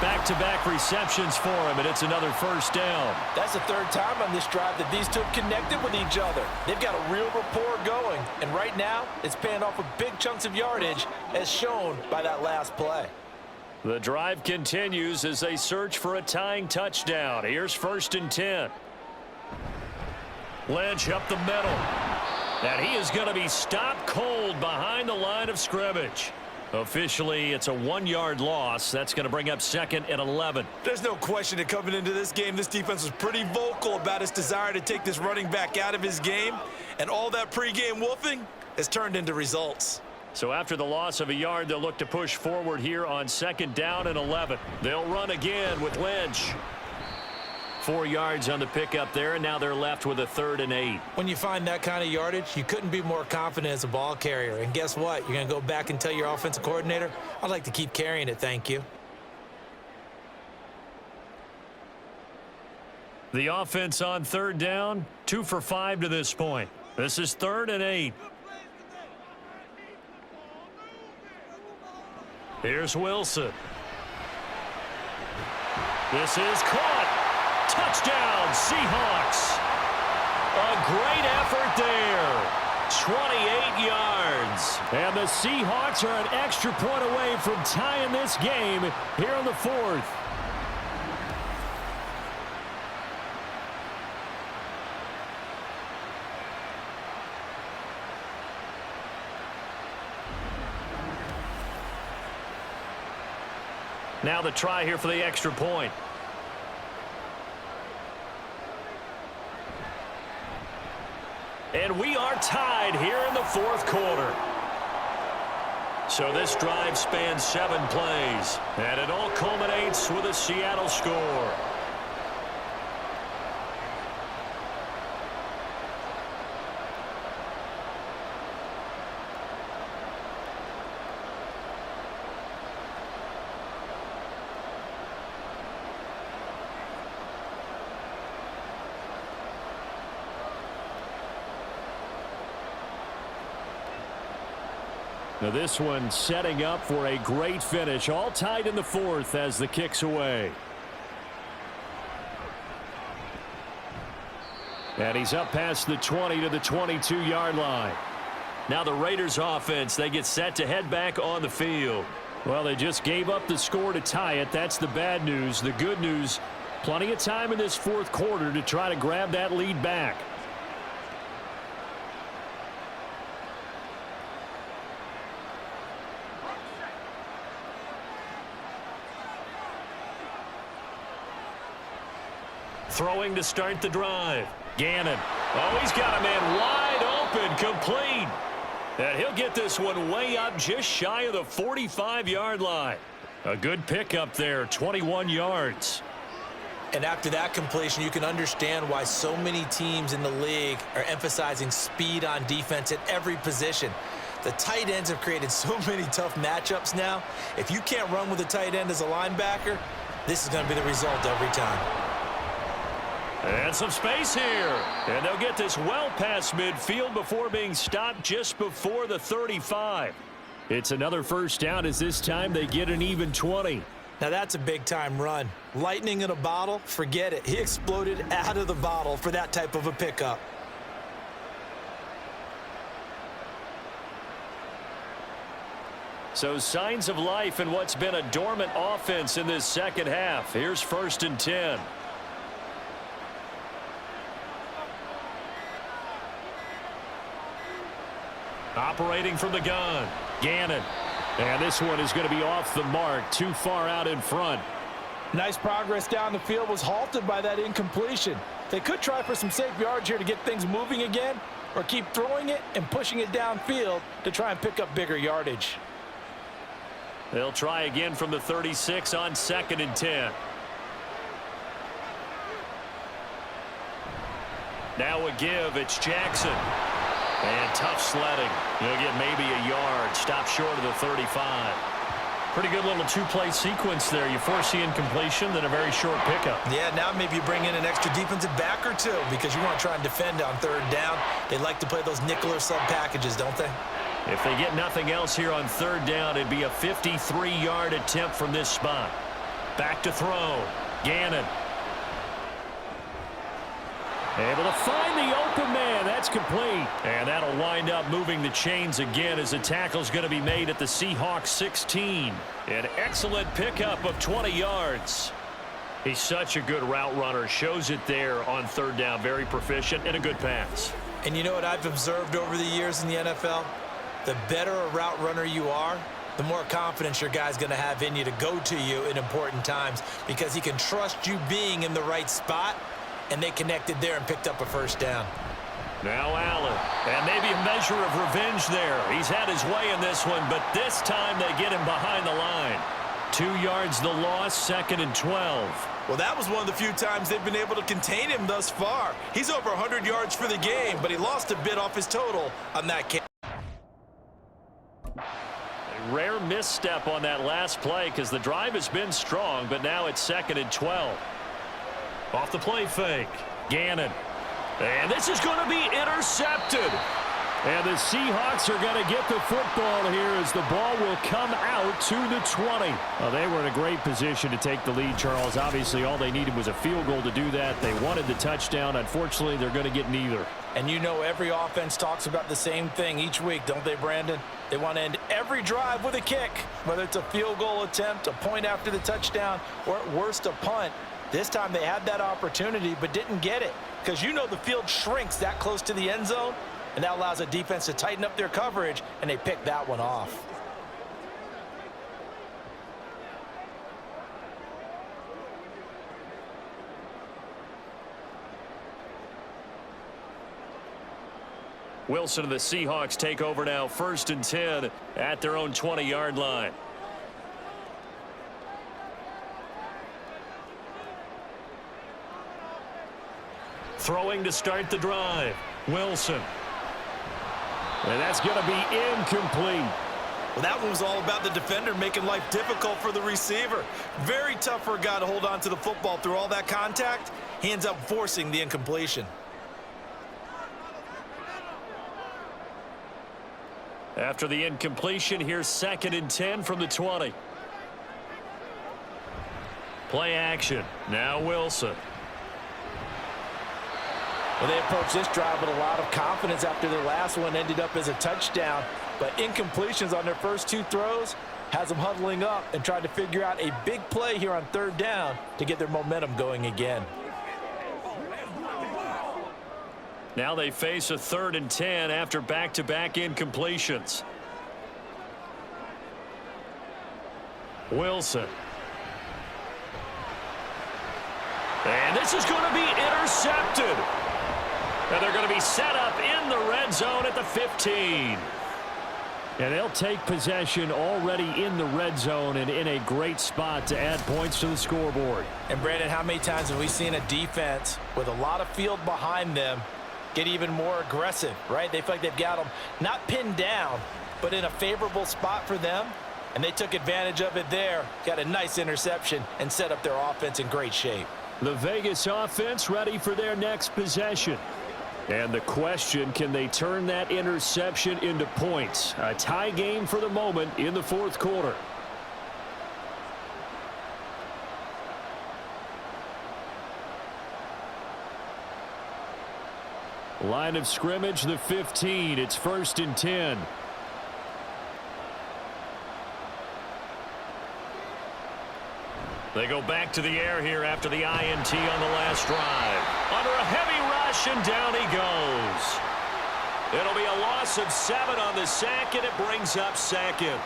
Back-to-back receptions for him, and it's another first down. That's the third time on this drive that these two have connected with each other. They've got a real rapport going, and right now it's paying off with big chunks of yardage as shown by that last play. The drive continues as they search for a tying touchdown. Here's 1st and 10. Lynch up the middle. And he is going to be stopped cold behind the line of scrimmage. Officially, it's a 1-yard loss. That's going to bring up 2nd and 11. There's no question that coming into this game, this defense was pretty vocal about its desire to take this running back out of his game. And all that pregame wolfing has turned into results. So after the loss of a yard, they'll look to push forward here on 2nd down and 11. They'll run again with Lynch. 4 yards on the pickup there, and now they're left with a 3rd and 8. When you find that kind of yardage, you couldn't be more confident as a ball carrier. And guess what? You're going to go back and tell your offensive coordinator, I'd like to keep carrying it, thank you. The offense on third down, 2 for 5 to this point. This is 3rd and 8. Here's Wilson. This is caught. Touchdown, Seahawks. A great effort there. 28 yards. And the Seahawks are an extra point away from tying this game here in the 4th. Now the try here for the extra point. And we are tied here in the 4th quarter. So this drive spans 7 plays. And it all culminates with a Seattle score. Now this one setting up for a great finish. All tied in the 4th as the kick's away. And he's up past the 20 to the 22-yard line. Now the Raiders offense, they get set to head back on the field. Well, they just gave up the score to tie it. That's the bad news. The good news, plenty of time in this 4th quarter to try to grab that lead back. Throwing to start the drive. Gannon. Oh, he's got a man wide open, complete. And he'll get this one way up just shy of the 45-yard line. A good pickup there, 21 yards. And after that completion, you can understand why so many teams in the league are emphasizing speed on defense at every position. The tight ends have created so many tough matchups now. If you can't run with a tight end as a linebacker, this is going to be the result every time. And some space here. And they'll get this well past midfield before being stopped just before the 35. It's another first down as this time they get an even 20. Now that's a big-time run. Lightning in a bottle, forget it. He exploded out of the bottle for that type of a pickup. So signs of life in what's been a dormant offense in this second half. Here's 1st and 10. Operating from the gun, Gannon. And this one is going to be off the mark, too far out in front. Nice progress down the field was halted by that incompletion. They could try for some safe yards here to get things moving again, or keep throwing it and pushing it downfield to try and pick up bigger yardage. They'll try again from the 36 on 2nd and 10. Now a give, it's Jackson. And tough sledding. He'll get maybe a yard. Stop short of the 35. Pretty good little 2-play sequence there. You foresee incompletion, then a very short pickup. Yeah, now maybe you bring in an extra defensive back or two because you want to try and defend on 3rd down. They like to play those nickel or sub packages, don't they? If they get nothing else here on 3rd down, it'd be a 53-yard attempt from this spot. Back to throw. Gannon. Able to find the open man. That's complete. And that'll wind up moving the chains again as the tackle's going to be made at the Seahawks 16. An excellent pickup of 20 yards. He's such a good route runner. Shows it there on 3rd down. Very proficient and a good pass. And you know what I've observed over the years in the NFL? The better a route runner you are, the more confidence your guy's going to have in you to go to you in important times because he can trust you being in the right spot. And they connected there and picked up a 1st down. Now Allen. And maybe a measure of revenge there. He's had his way in this one, but this time they get him behind the line. 2 yards the loss, 2nd and 12. Well, that was one of the few times they've been able to contain him thus far. He's over 100 yards for the game, but he lost a bit off his total on that catch. A rare misstep on that last play because the drive has been strong, but now it's 2nd and 12. Off the play fake. Gannon. And this is going to be intercepted. And the Seahawks are going to get the football here as the ball will come out to the 20. Well, they were in a great position to take the lead, Charles. Obviously, all they needed was a field goal to do that. They wanted the touchdown. Unfortunately, they're going to get neither. And you know every offense talks about the same thing each week, don't they, Brandon? They want to end every drive with a kick, whether it's a field goal attempt, a point after the touchdown, or at worst a punt. This time they had that opportunity but didn't get it because you know the field shrinks that close to the end zone, and that allows a defense to tighten up their coverage, and they pick that one off. Wilson and the Seahawks take over now, 1st and 10 at their own 20-yard line. Throwing to start the drive. Wilson. And that's going to be incomplete. Well, that one was all about the defender making life difficult for the receiver. Very tough for a guy to hold on to the football through all that contact. He ends up forcing the incompletion. After the incompletion, here's 2nd and 10 from the 20. Play action. Now Wilson. Well, they approached this drive with a lot of confidence after their last one ended up as a touchdown. But incompletions on their first 2 throws has them huddling up and trying to figure out a big play here on 3rd down to get their momentum going again. Now they face a 3rd and 10 after back-to-back incompletions. Wilson. And this is going to be intercepted. And they're going to be set up in the red zone at the 15. And they'll take possession already in the red zone and in a great spot to add points to the scoreboard. And, Brandon, how many times have we seen a defense with a lot of field behind them get even more aggressive, right? They feel like they've got them not pinned down, but in a favorable spot for them. And they took advantage of it there, got a nice interception, and set up their offense in great shape. The Vegas offense ready for their next possession. And the question, can they turn that interception into points? A tie game for the moment in the 4th quarter. Line of scrimmage, the 15. It's 1st and 10. They go back to the air here after the INT on the last drive. Under a heavy rush, and down he goes. It'll be a loss of 7 on the sack, and it brings up 2nd.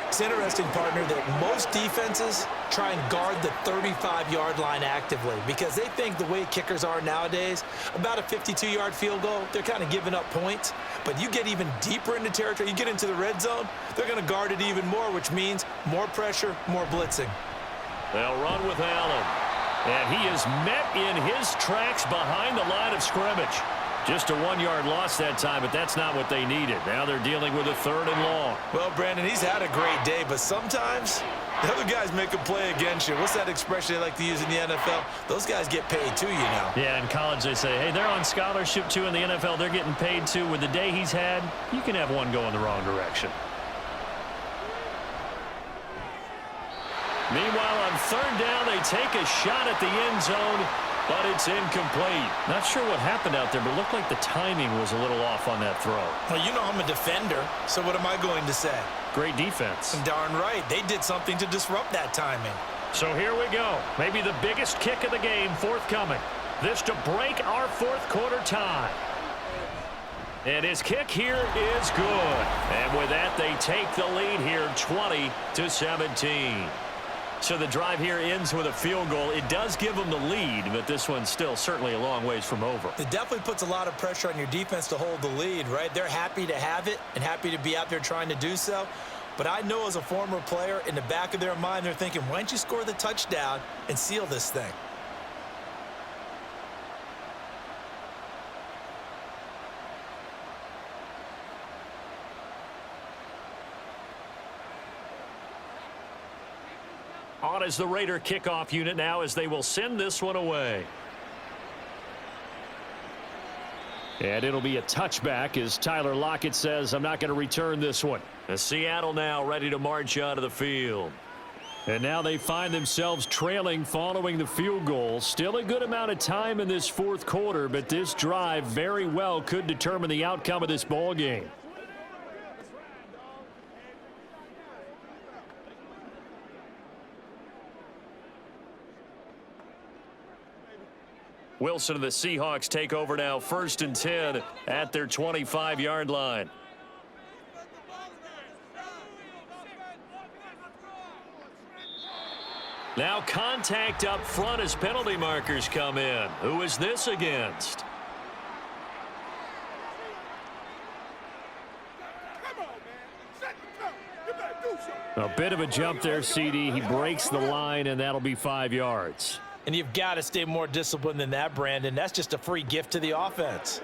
It's interesting, partner, that most defenses try and guard the 35-yard line actively because they think the way kickers are nowadays, about a 52-yard field goal, they're kind of giving up points. But you get even deeper into territory, you get into the red zone, they're going to guard it even more, which means more pressure, more blitzing. They'll run with Allen. And he is met in his tracks behind the line of scrimmage. Just a 1-yard loss that time, but that's not what they needed. Now they're dealing with a 3rd and long. Well, Brandon, he's had a great day, but sometimes the other guys make a play against you. What's that expression they like to use in the NFL? Those guys get paid too, you know. Yeah, in college they say, hey, they're on scholarship too. In the NFL, they're getting paid too. With the day he's had, you can have one go in the wrong direction. Meanwhile, on 3rd down, they take a shot at the end zone, but it's incomplete. Not sure what happened out there, but it looked like the timing was a little off on that throw. Well, you know I'm a defender, so what am I going to say? Great defense. Darn right. They did something to disrupt that timing. So here we go. Maybe the biggest kick of the game forthcoming. This to break our 4th quarter tie. And his kick here is good. And with that, they take the lead here 20-17. So the drive here ends with a field goal. It does give them the lead, but this one's still certainly a long ways from over. It definitely puts a lot of pressure on your defense to hold the lead, right? They're happy to have it and happy to be out there trying to do so. But I know as a former player, in the back of their mind, they're thinking, why don't you score the touchdown and seal this thing? On is the Raider kickoff unit now as they will send this one away. And it'll be a touchback as Tyler Lockett says, I'm not going to return this one. And Seattle now ready to march onto the field. And now they find themselves trailing following the field goal. Still a good amount of time in this fourth quarter, but this drive very well could determine the outcome of this ball game. Wilson and the Seahawks take over now, 1st and 10 at their 25-yard line. Now contact up front as penalty markers come in. Who is this against? A bit of a jump there, CD. He breaks the line, and that'll be 5 yards. And you've got to stay more disciplined than that, Brandon. That's just a free gift to the offense.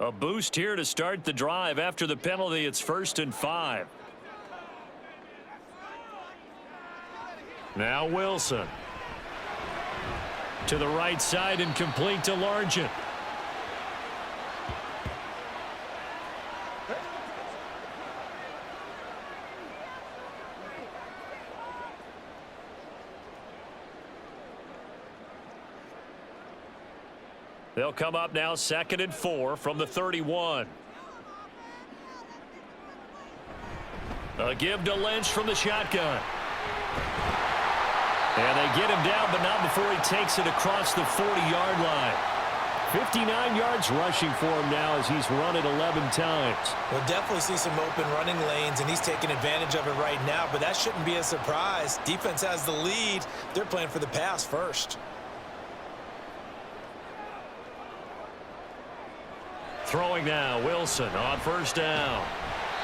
A boost here to start the drive after the penalty. It's 1st and 5. Now Wilson. To the right side and complete to Largent. They'll come up now 2nd and 4 from the 31. A give to Lynch from the shotgun. And they get him down, but not before he takes it across the 40-yard line. 59 yards rushing for him now as he's run it 11 times. We'll definitely see some open running lanes, and he's taking advantage of it right now, but that shouldn't be a surprise. Defense has the lead. They're playing for the pass first. Throwing now, Wilson on 1st down.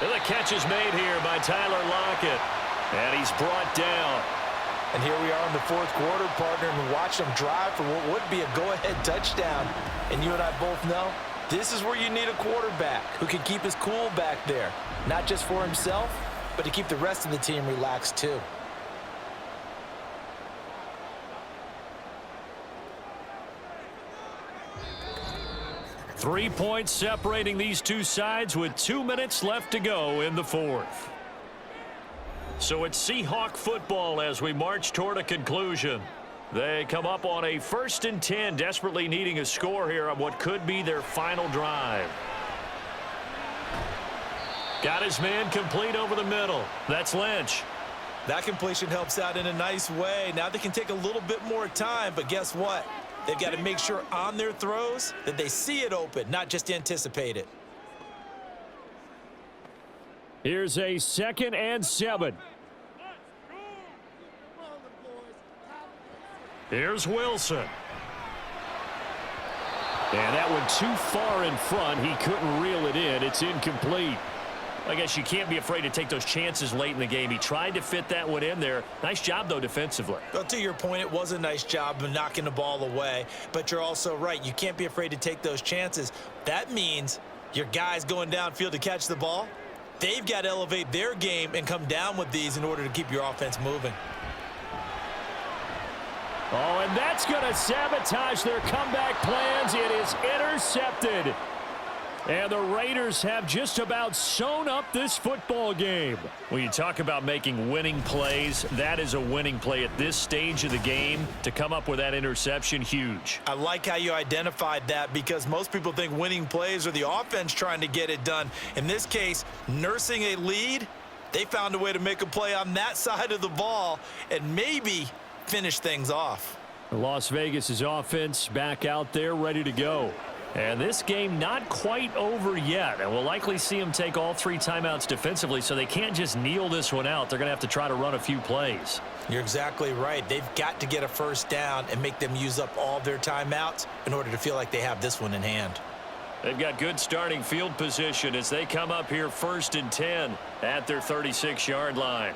And the catch is made here by Tyler Lockett. And he's brought down. And here we are in the 4th quarter, partner, and watch them drive for what would be a go-ahead touchdown. And you and I both know this is where you need a quarterback who can keep his cool back there, not just for himself, but to keep the rest of the team relaxed too. Three points separating these two sides with 2 minutes left to go in the 4th. So it's Seahawk football as we march toward a conclusion. They come up on a 1st and 10, desperately needing a score here on what could be their final drive. Got his man complete over the middle. That's Lynch. That completion helps out in a nice way. Now they can take a little bit more time, but guess what? They've got to make sure on their throws that they see it open, not just anticipate it. Here's a 2nd and 7. Here's Wilson. And that one too far in front. He couldn't reel it in. It's incomplete. I guess you can't be afraid to take those chances late in the game. He tried to fit that one in there. Nice job, though, defensively. Well, to your point, it was a nice job of knocking the ball away. But you're also right. You can't be afraid to take those chances. That means your guys going downfield to catch the ball, they've got to elevate their game and come down with these in order to keep your offense moving. Oh, and that's going to sabotage their comeback plans. It is intercepted. And the Raiders have just about sewn up this football game. When you talk about making winning plays, that is a winning play at this stage of the game. To come up with that interception, huge. I like how you identified that because most people think winning plays are the offense trying to get it done. In this case, nursing a lead, they found a way to make a play on that side of the ball and maybe finish things off. Las Vegas' offense back out there ready to go. And this game not quite over yet. And we'll likely see them take all 3 timeouts defensively, so they can't just kneel this one out. They're going to have to try to run a few plays. You're exactly right. They've got to get a 1st down and make them use up all their timeouts in order to feel like they have this one in hand. They've got good starting field position as they come up here 1st and 10 at their 36-yard line.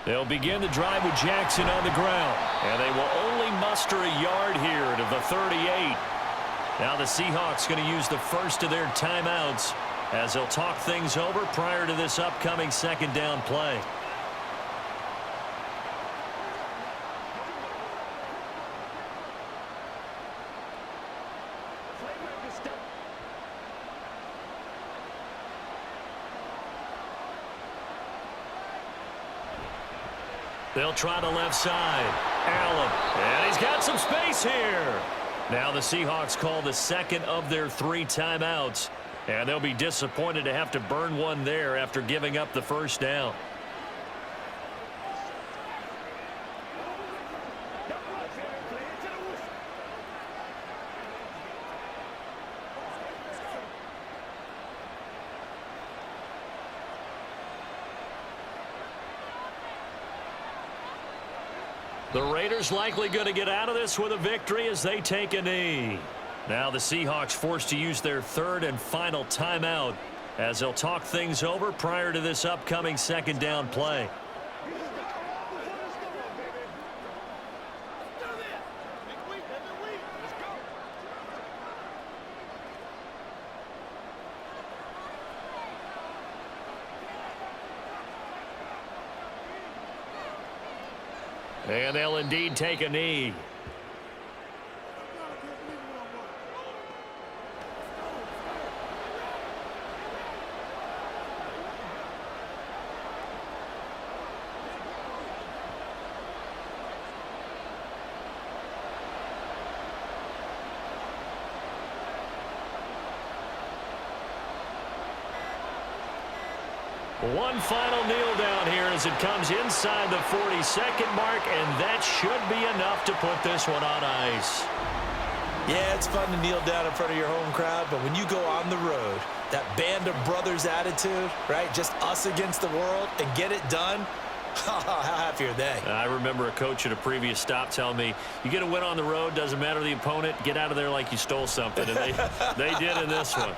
They'll begin the drive with Jackson on the ground. And they will only muster a yard here to the 38. Now the Seahawks going to use the first of their timeouts as they'll talk things over prior to this upcoming second down play. They'll try the left side. Allen. And he's got some space here. Now the Seahawks call the second of their 3 timeouts. And they'll be disappointed to have to burn one there after giving up the first down. The Raiders likely going to get out of this with a victory as they take a knee. Now the Seahawks forced to use their 3rd and final timeout as they'll talk things over prior to this upcoming second down play. And they'll indeed take a knee. One final kneel down here as it comes inside the 40-second mark, and that should be enough to put this one on ice. Yeah, it's fun to kneel down in front of your home crowd, but when you go on the road, that band of brothers attitude, right, just us against the world, and get it done, how happy are they? I remember a coach at a previous stop telling me, you get a win on the road, doesn't matter the opponent, get out of there like you stole something, and they did in this one.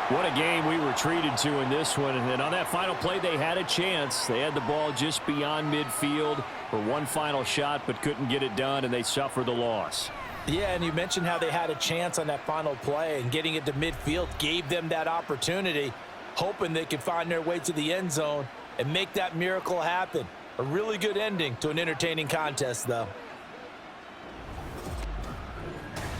What a game we were treated to in this one. And on that final play, they had a chance. They had the ball just beyond midfield for one final shot, but couldn't get it done, and they suffered the loss. Yeah, and you mentioned how they had a chance on that final play, and getting it to midfield gave them that opportunity, hoping they could find their way to the end zone and make that miracle happen. A really good ending to an entertaining contest, though.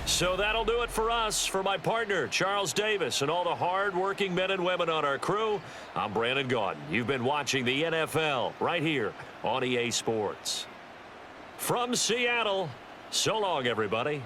So that'll do it for us. For my partner, Charles Davis, and all the hard-working men and women on our crew, I'm Brandon Gaudin. You've been watching the NFL right here on EA Sports. From Seattle, so long, everybody.